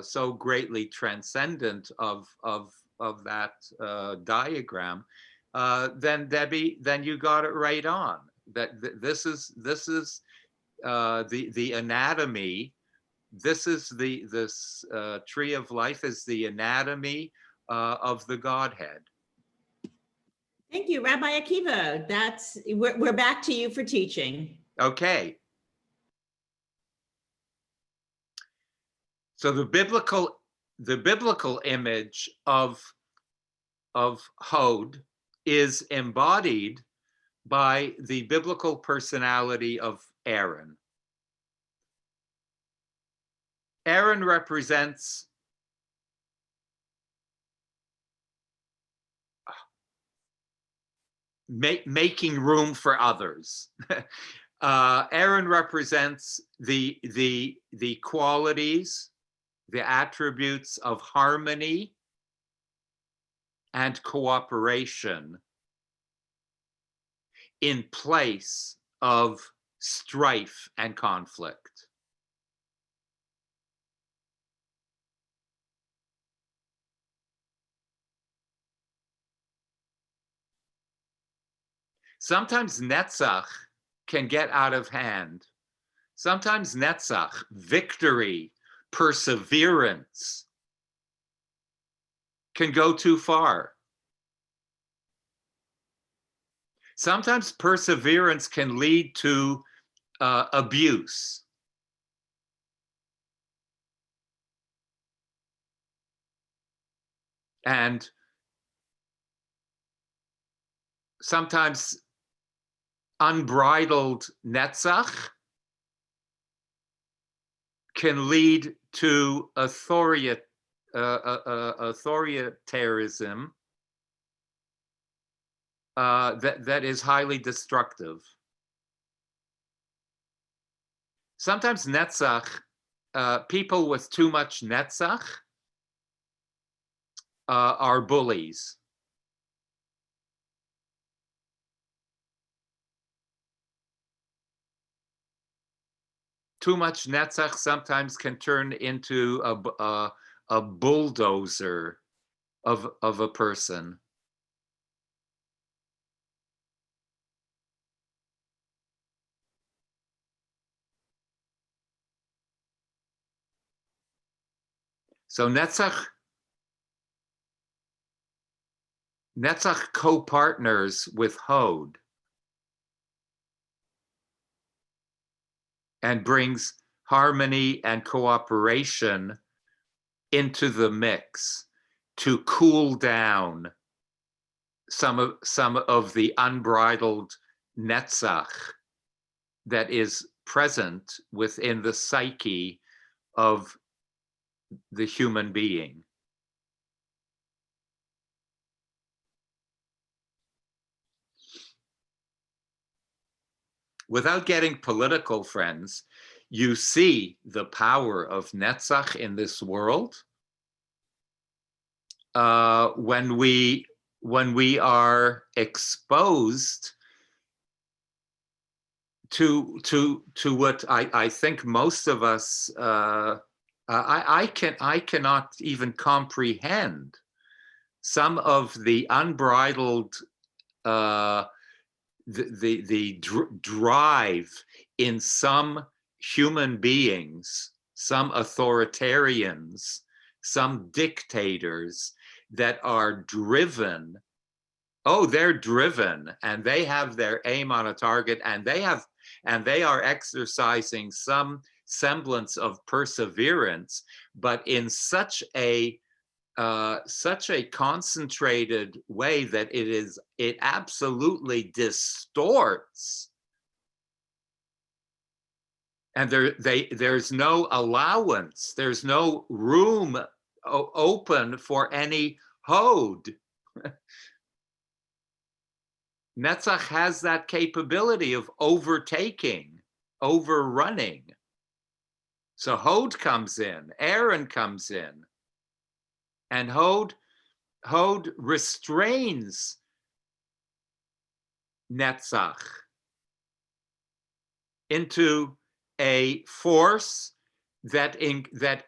so greatly transcendent of that diagram, then Debbie, then you got it right on. This is the anatomy. This tree of life is the anatomy of the Godhead. Thank you, Rabbi Akiva. We're back to you for teaching. Okay. So the biblical image of Hod is embodied by the biblical personality of Aaron. Aaron represents making room for others. Aaron represents the qualities, the attributes of harmony and cooperation in place of strife and conflict. Sometimes Netzach can get out of hand. Sometimes Netzach, victory, perseverance, can go too far. Sometimes perseverance can lead to abuse. And sometimes unbridled Netzach can lead to authoritarianism that is highly destructive. Sometimes Netzach, people with too much Netzach are bullies. Too much Netzach sometimes can turn into a bulldozer of a person. So Netzach co-partners with Hod and brings harmony and cooperation into the mix to cool down some of the unbridled Netzach that is present within the psyche of the human being. Without getting political, friends, you see the power of Netzach in this world when we are exposed to what I think most of us I cannot even comprehend some of the unbridled drive in some human beings, some authoritarians, some dictators that are driven. Oh, they're driven and they have their aim on a target, and they are exercising some semblance of perseverance, but in such a concentrated way that it absolutely distorts, and there's no allowance, there's no room open for any Hod. Netzach has that capability of overtaking, overrunning. So Hod comes in, Aaron comes in, and Hod restrains Netzach into a force that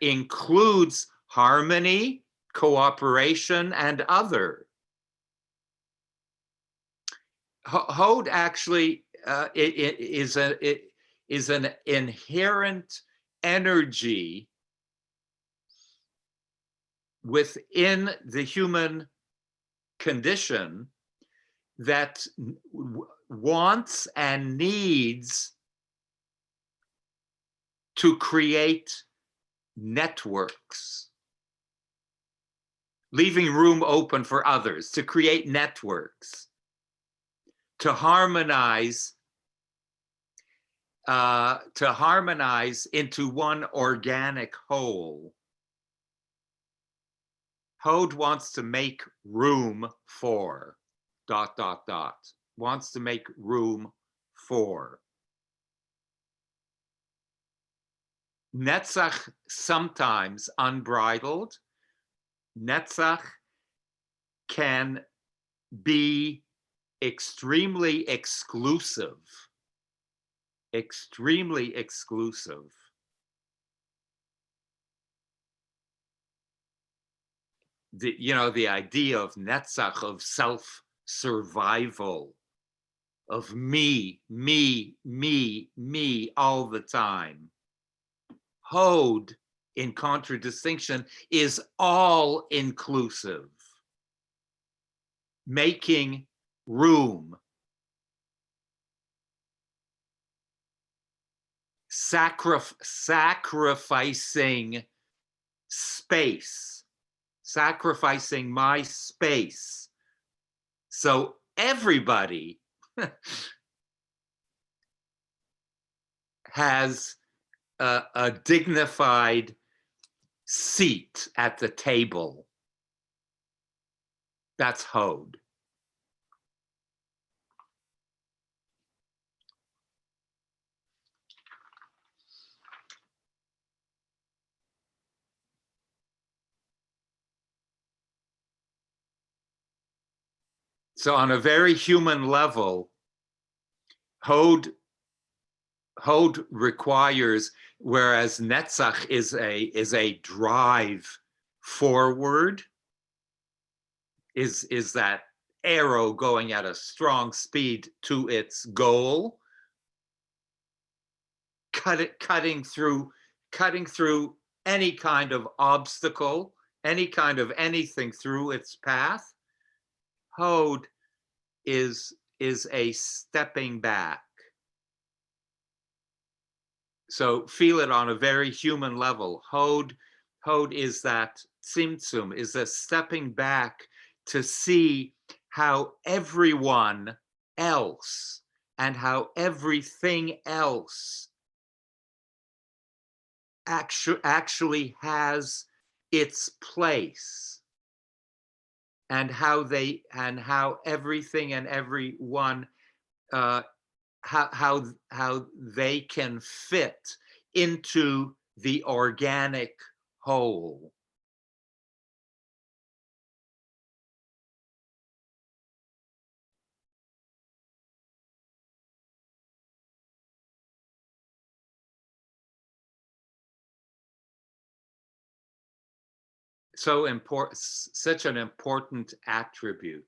includes harmony, cooperation, and other. Hod actually it is an inherent energy within the human condition that wants and needs to create networks, leaving room open for others, to create networks, to harmonize into one organic whole. Hod wants to make room for ... wants to make room for. Netzach, sometimes unbridled. Netzach can be extremely exclusive. Extremely exclusive. The idea of Netzach, of self-survival, of me all the time. Hod, in contradistinction, is all inclusive, making room, sacrificing space, sacrificing my space. So everybody has a dignified seat at the table. That's Hod. So on a very human level, Hod requires, whereas Netzach is a drive forward, is that arrow going at a strong speed to its goal, cutting through any kind of obstacle, any kind of anything through its path. Hod is a stepping back. So feel it on a very human level. Hod is that tzimtzum, is a stepping back to see how everyone else and how everything else actually has its place, and how everything and everyone how they can fit into the organic whole. So important, such an important attribute,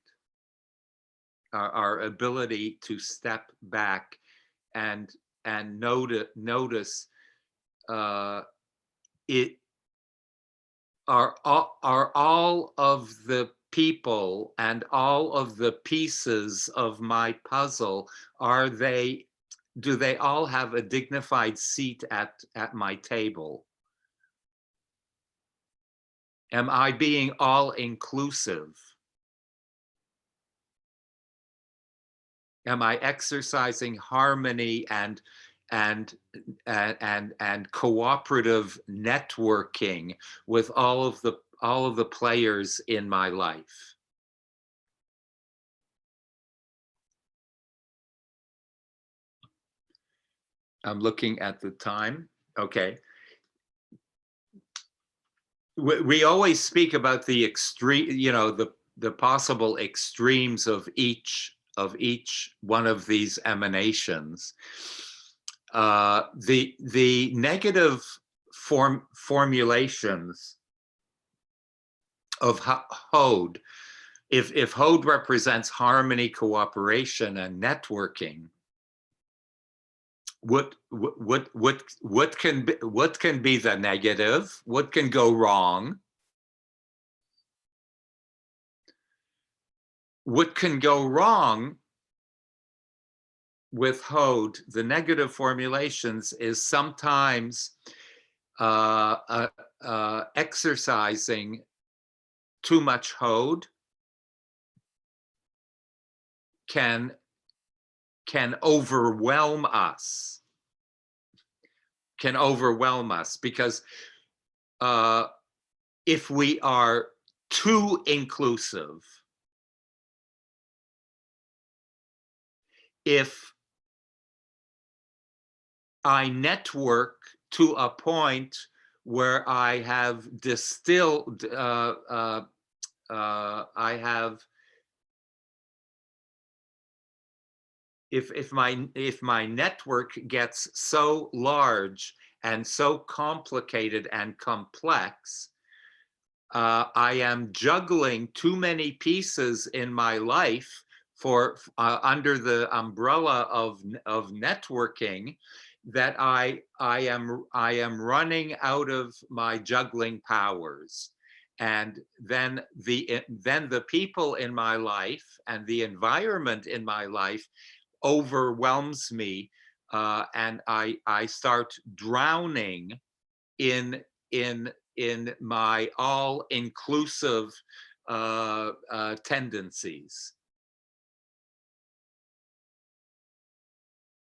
our ability to step back and notice it. Are all of the people and all of the pieces of my puzzle, do they all have a dignified seat at my table? Am I being all inclusive? Am I exercising harmony and cooperative networking with all of the players in my life? I'm looking at the time. Okay. We always speak about the extreme, the possible extremes of each one of these emanations. The negative formulations of Hod if Hod represents harmony, cooperation, and networking, what can be the negative? What can go wrong? What can go wrong with Hod, the negative formulations, is sometimes exercising too much Hod can overwhelm us, because if we are too inclusive, if I network to a point where I have distilled, if my network gets so large and so complicated and complex, I am juggling too many pieces in my life for under the umbrella of networking, that I am running out of my juggling powers. And then the people in my life and the environment in my life overwhelms me, and I start drowning in my all-inclusive tendencies.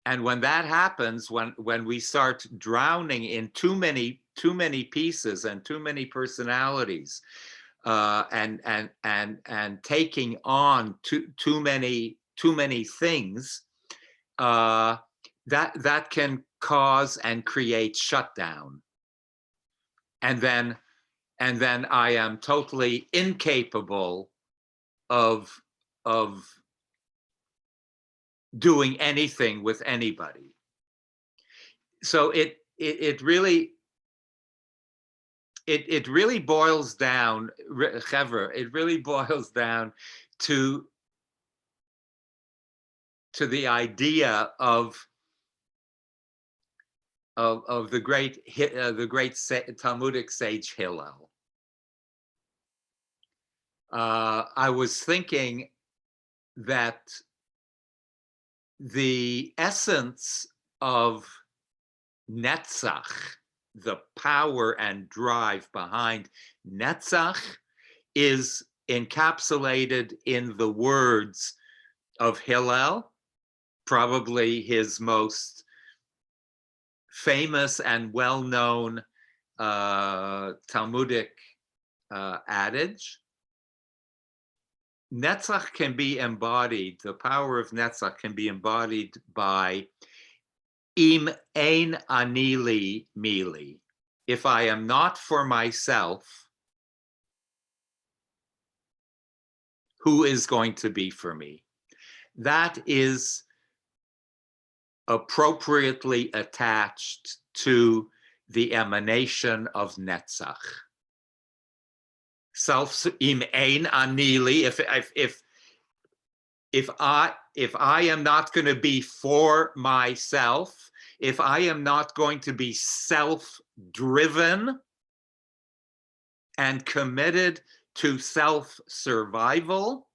And when that happens, when we start drowning in too many pieces and too many personalities, and taking on too many things, that can cause and create shutdown. And then I am totally incapable of doing anything with anybody. So it really boils down, Chevra, it really boils down to the idea of the great Talmudic sage Hillel. I was thinking that the essence of Netzach, the power and drive behind Netzach, is encapsulated in the words of Hillel, probably his most famous and well-known Talmudic adage. Netzach can be embodied, the power of Netzach can be embodied by im ein ani li mili. If I am not for myself, who is going to be for me? That is appropriately attached to the emanation of Netzach. Self im ein ani li. If I am not going to be for myself, if I am not going to be self-driven and committed to self-survival,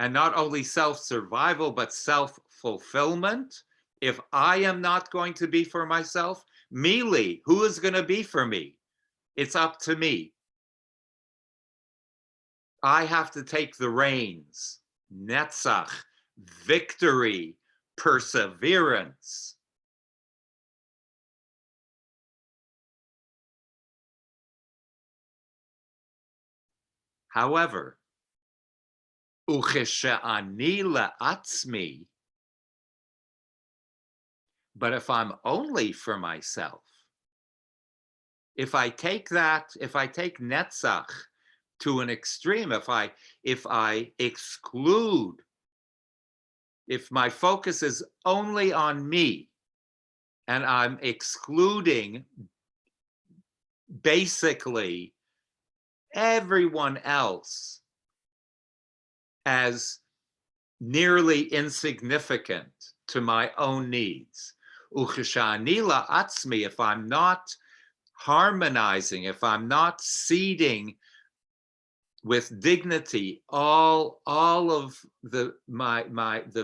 and not only self-survival, but self-fulfillment, if I am not going to be for myself, Mili, who is going to be for me? It's up to me. I have to take the reins. Netzach, victory, perseverance. However, ucheshe'ani le'atzmi, but if I'm only for myself, if I take Netzach to an extreme, if I exclude, if my focus is only on me, and I'm excluding basically everyone else as nearly insignificant to my own needs. Ucheshani la'atzmi, if I'm not harmonizing, if I'm not seeding with dignity all of the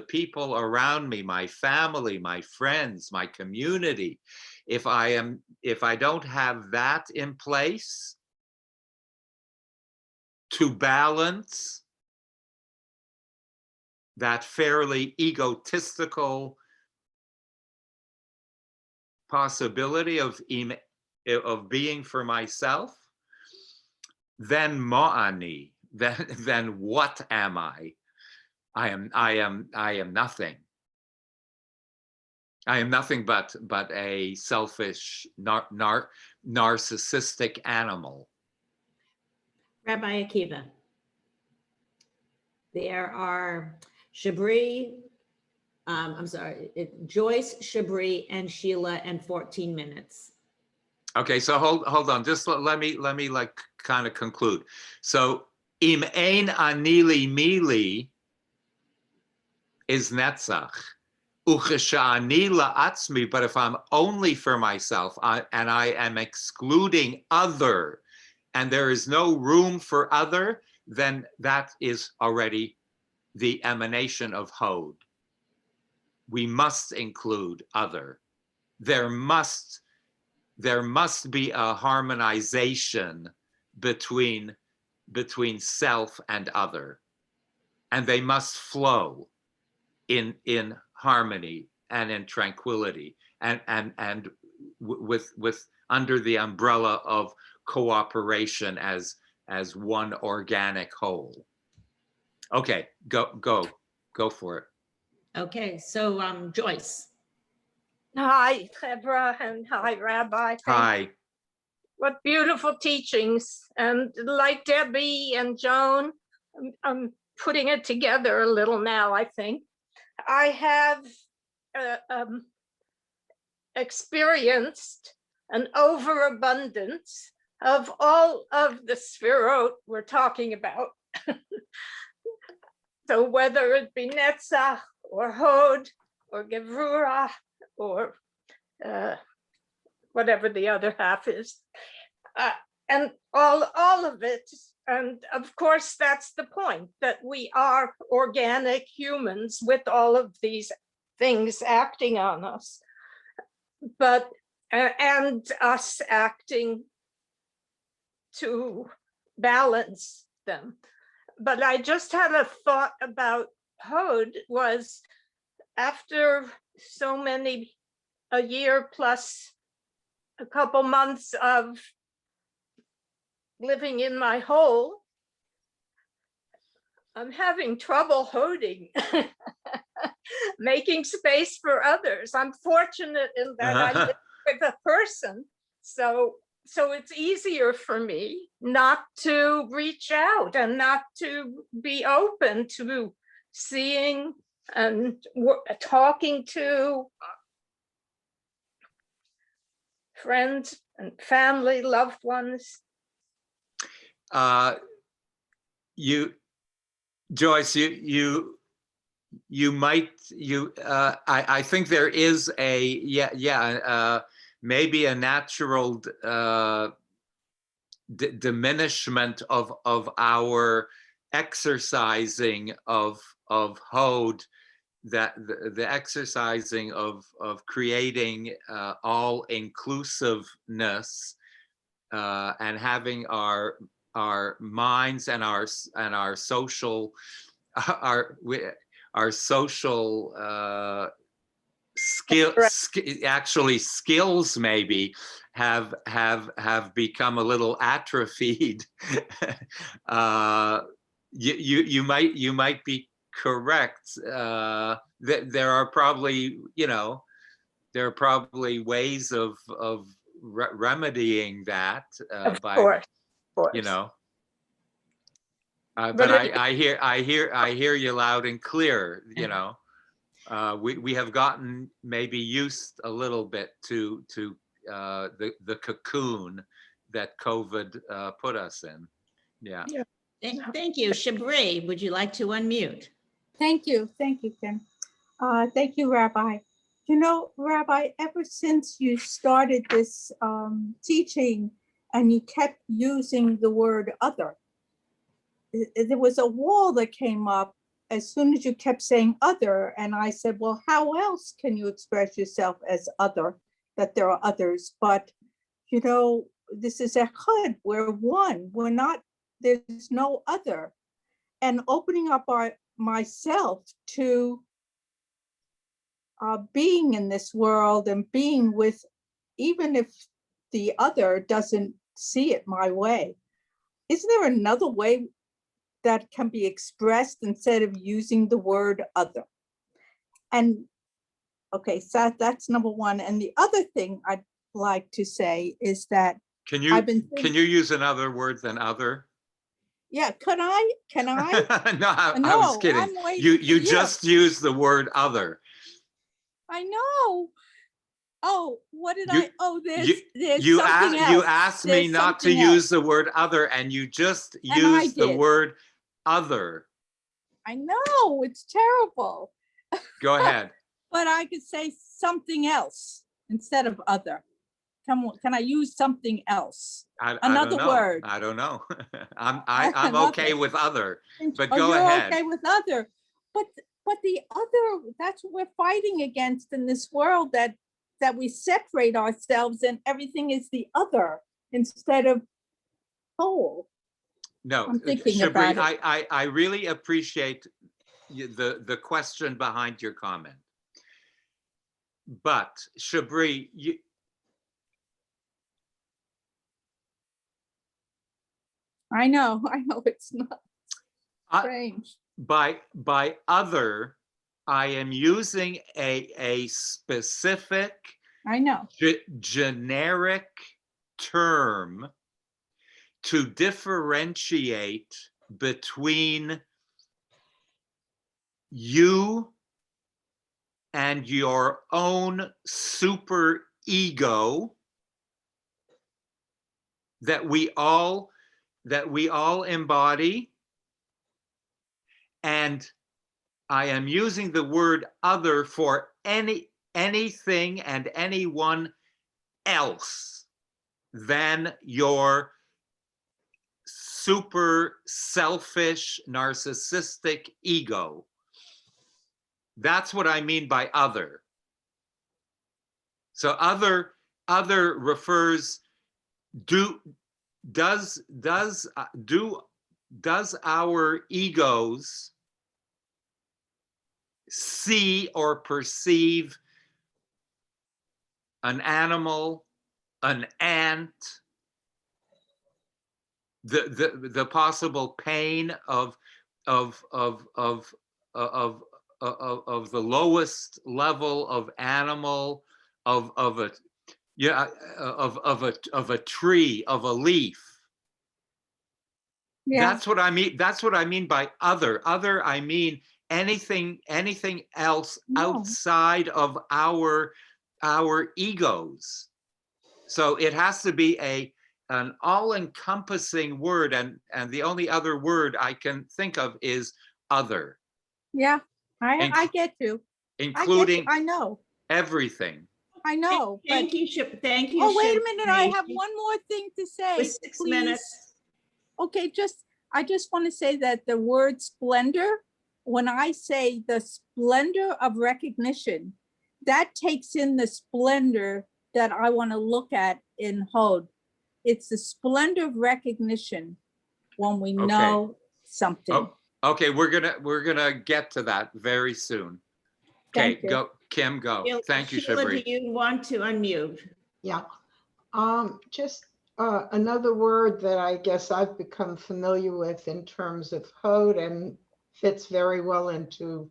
people around me, my family, my friends, my community, if I don't have that in place to balance that fairly egotistical possibility of being for myself, then ma'ani, then what am I? I am nothing. I am nothing but a selfish, narcissistic animal. Rabbi Akiva. There are Shabri, I'm sorry, Joyce, Shabri, and Sheila, and 14 minutes. Okay, so hold on. Just let me like kind of conclude. So im ein anili mili is netzach. Ucheshani la'atzmi, but if I'm only for myself and I am excluding other, and there is no room for other, then that is already the emanation of Hod. We must include other. There must be a harmonization between self and other, and they must flow in harmony and in tranquility and with under the umbrella of cooperation as one organic whole. Okay, go for it. Okay, so Joyce. Hi, Deborah, and hi, Rabbi. Hi. What beautiful teachings. And like Debbie and Joan, I'm putting it together a little now, I think. I have experienced an overabundance of all of the sphirot we're talking about. So whether it be Netzach or Hod or Gevurah or whatever the other half is, and all of it. And of course, that's the point, that we are organic humans with all of these things acting on us, but and us acting to balance them. But I just had a thought about Hod. Was after so many, a year plus a couple months of living in my hole, I'm having trouble hoding, making space for others. I'm fortunate in that I live with a person, so it's easier for me not to reach out and not to be open to seeing and talking to friends and family, loved ones. Joyce, I think there is maybe a natural diminishment of our exercising of Hod, that the exercising of creating all inclusiveness and having our minds and our social skills maybe have become a little atrophied. You might be correct. There are probably ways of remedying that by course. But I hear you loud and clear. We have gotten maybe used a little bit to the cocoon that COVID put us in. Yeah. Thank you. Shabri, would you like to unmute? Thank you, Kim. Thank you, Rabbi. You know, Rabbi, ever since you started this teaching and you kept using the word other, there was a wall that came up as soon as you kept saying other. And I said, well, how else can you express yourself as other, that there are others? But, you know, this is echad, we're one, we're not, there's no other. And opening up myself to being in this world and being with, even if the other doesn't see it my way. Isn't there another way that can be expressed instead of using the word other? And okay, so that's number one. And the other thing I'd like to say is that Can I've been you use another word than other? yeah, can I? No, I No, was kidding. I'm waiting You for you just used the word other. I know. Oh, what did You- I? Oh, there's You something else. you asked me There's not to something use else. the word other, and you just And I used the did. word other. I know, it's terrible. Go ahead. But I could say something else instead of other. Can I use something else? I Another don't know. word. I don't know. I'm okay Another. with other, but Oh, go you're ahead. okay with other. But the other, that's what we're fighting against in this world, that we separate ourselves and everything is the other instead of whole. No, I'm thinking Shabri, about it. I really appreciate the question behind your comment. But Shabri, I know it's not strange. by other, I am using a specific, I know. generic term to differentiate between you and your own super ego that we all embody. And I am using the word other for anything and anyone else than your super selfish, narcissistic ego. That's what I mean by other. So other refers, does our egos see or perceive an animal, an ant, the possible pain of the lowest level of animal, of a tree, of a leaf. Yeah. That's what I mean. That's what I mean by other. Other, I mean anything else outside of our egos. So it has to be an all-encompassing word, and the only other word I can think of is other. Yeah, I get you. Including I know. everything. I know. Thank you. Thank you. Oh, wait a minute. I have one more thing to say. With 6 please. minutes. Okay, I just want to say that the word splendor, when I say the splendor of recognition, that takes in the splendor that I want to look at in Hod. It's the splendor of recognition when we know something. Oh, okay, we're gonna get to that very soon. Okay, go, Kim, go. Thank you, Sheila, Shabri. do you want to unmute? Yeah. Just another word that I guess I've become familiar with in terms of Hod and fits very well into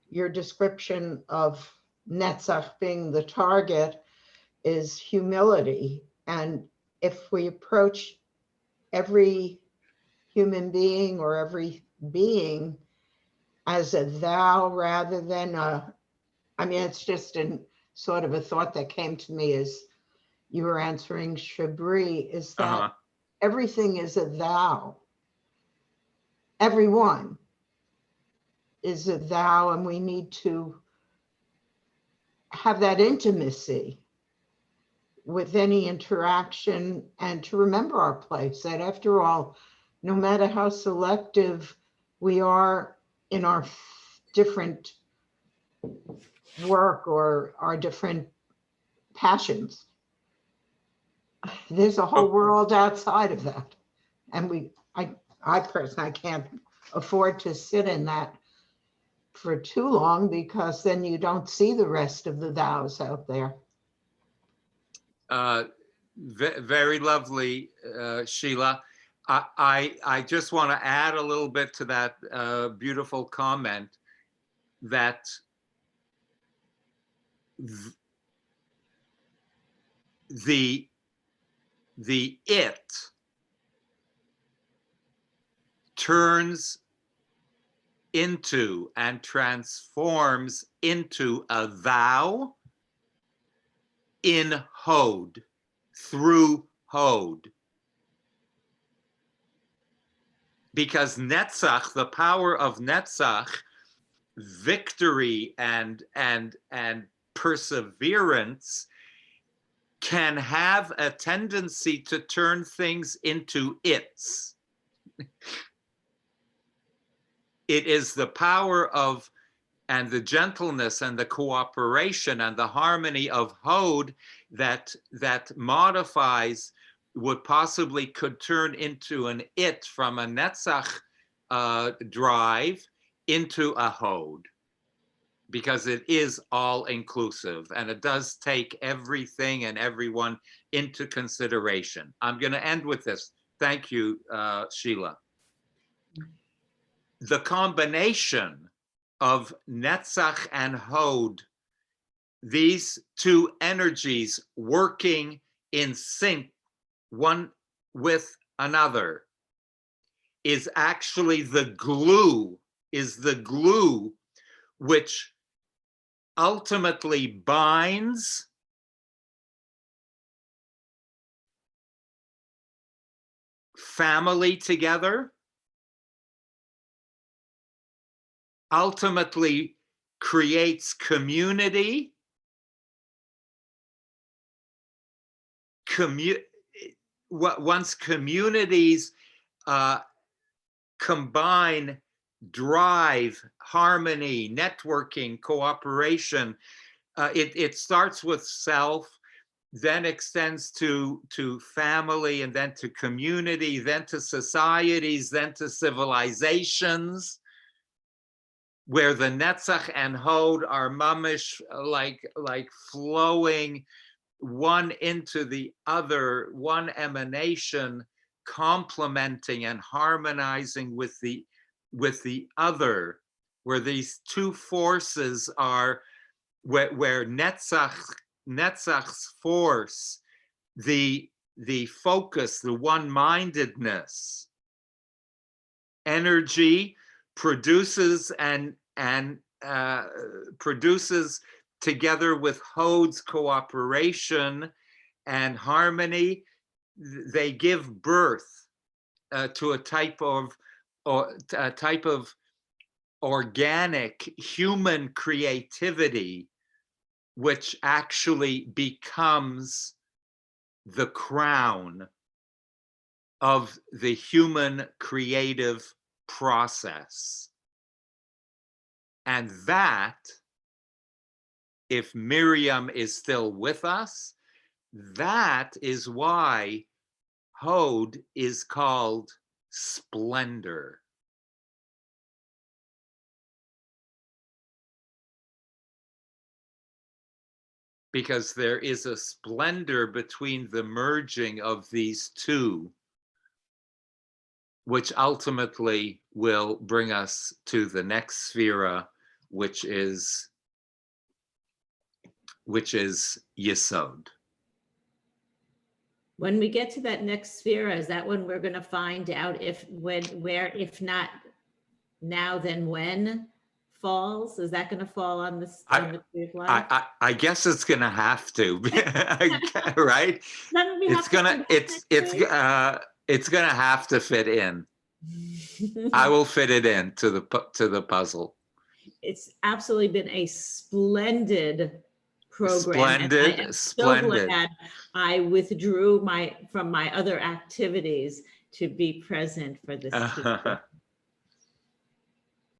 your description of Netzach being the target is humility. And if we approach every human being or every being as a thou rather than it's just sort of a thought that came to me as you were answering Shabri, is that everything is a thou. Everyone is a thou, and we need to have that intimacy with any interaction and to remember our place, that after all, no matter how selective we are in our different work or our different passions, there's a whole world outside of that. And I personally, I can't afford to sit in that for too long, because then you don't see the rest of the thous out there. Very lovely, Sheila. I just want to add a little bit to that beautiful comment that the it turns into and transforms into a thou in Hod, through Hod. Because Netzach, the power of Netzach, victory and perseverance, can have a tendency to turn things into its. It is the power of, and the gentleness and the cooperation and the harmony of Hod that modifies what possibly could turn into an it from a Netzach drive into a Hod, because it is all inclusive and it does take everything and everyone into consideration. I'm going to end with this. Thank you, Sheila. The combination of Netzach and Hod, these two energies working in sync one with another, is actually the glue, which ultimately binds family together, ultimately creates community, once communities combine drive, harmony, networking, cooperation, it starts with self, then extends to family, and then to community, then to societies, then to civilizations, where the Netzach and Hod are mamish, like flowing one into the other, one emanation, complementing and harmonizing with the other, where these two forces are, where Netzach's force, the focus, the one-mindedness energy, produces produces together with Hod's cooperation and harmony, they give birth to a type of organic human creativity, which actually becomes the crown of the human creative process. And that, if Miriam is still with us, that is why Hod is called splendor. Because there is a splendor between the merging of these two, which ultimately will bring us to the next sphera, which is Yesod. When we get to that next sphere, is that when we're going to find out if not now, then when falls? Is that going to fall on the tree of life? I guess it's going to have to, right? It's gonna have to fit in. I will fit it in to the puzzle. It's absolutely been a splendid program. and I Splendid, am so splendid. glad I withdrew from my other activities to be present for this teaching.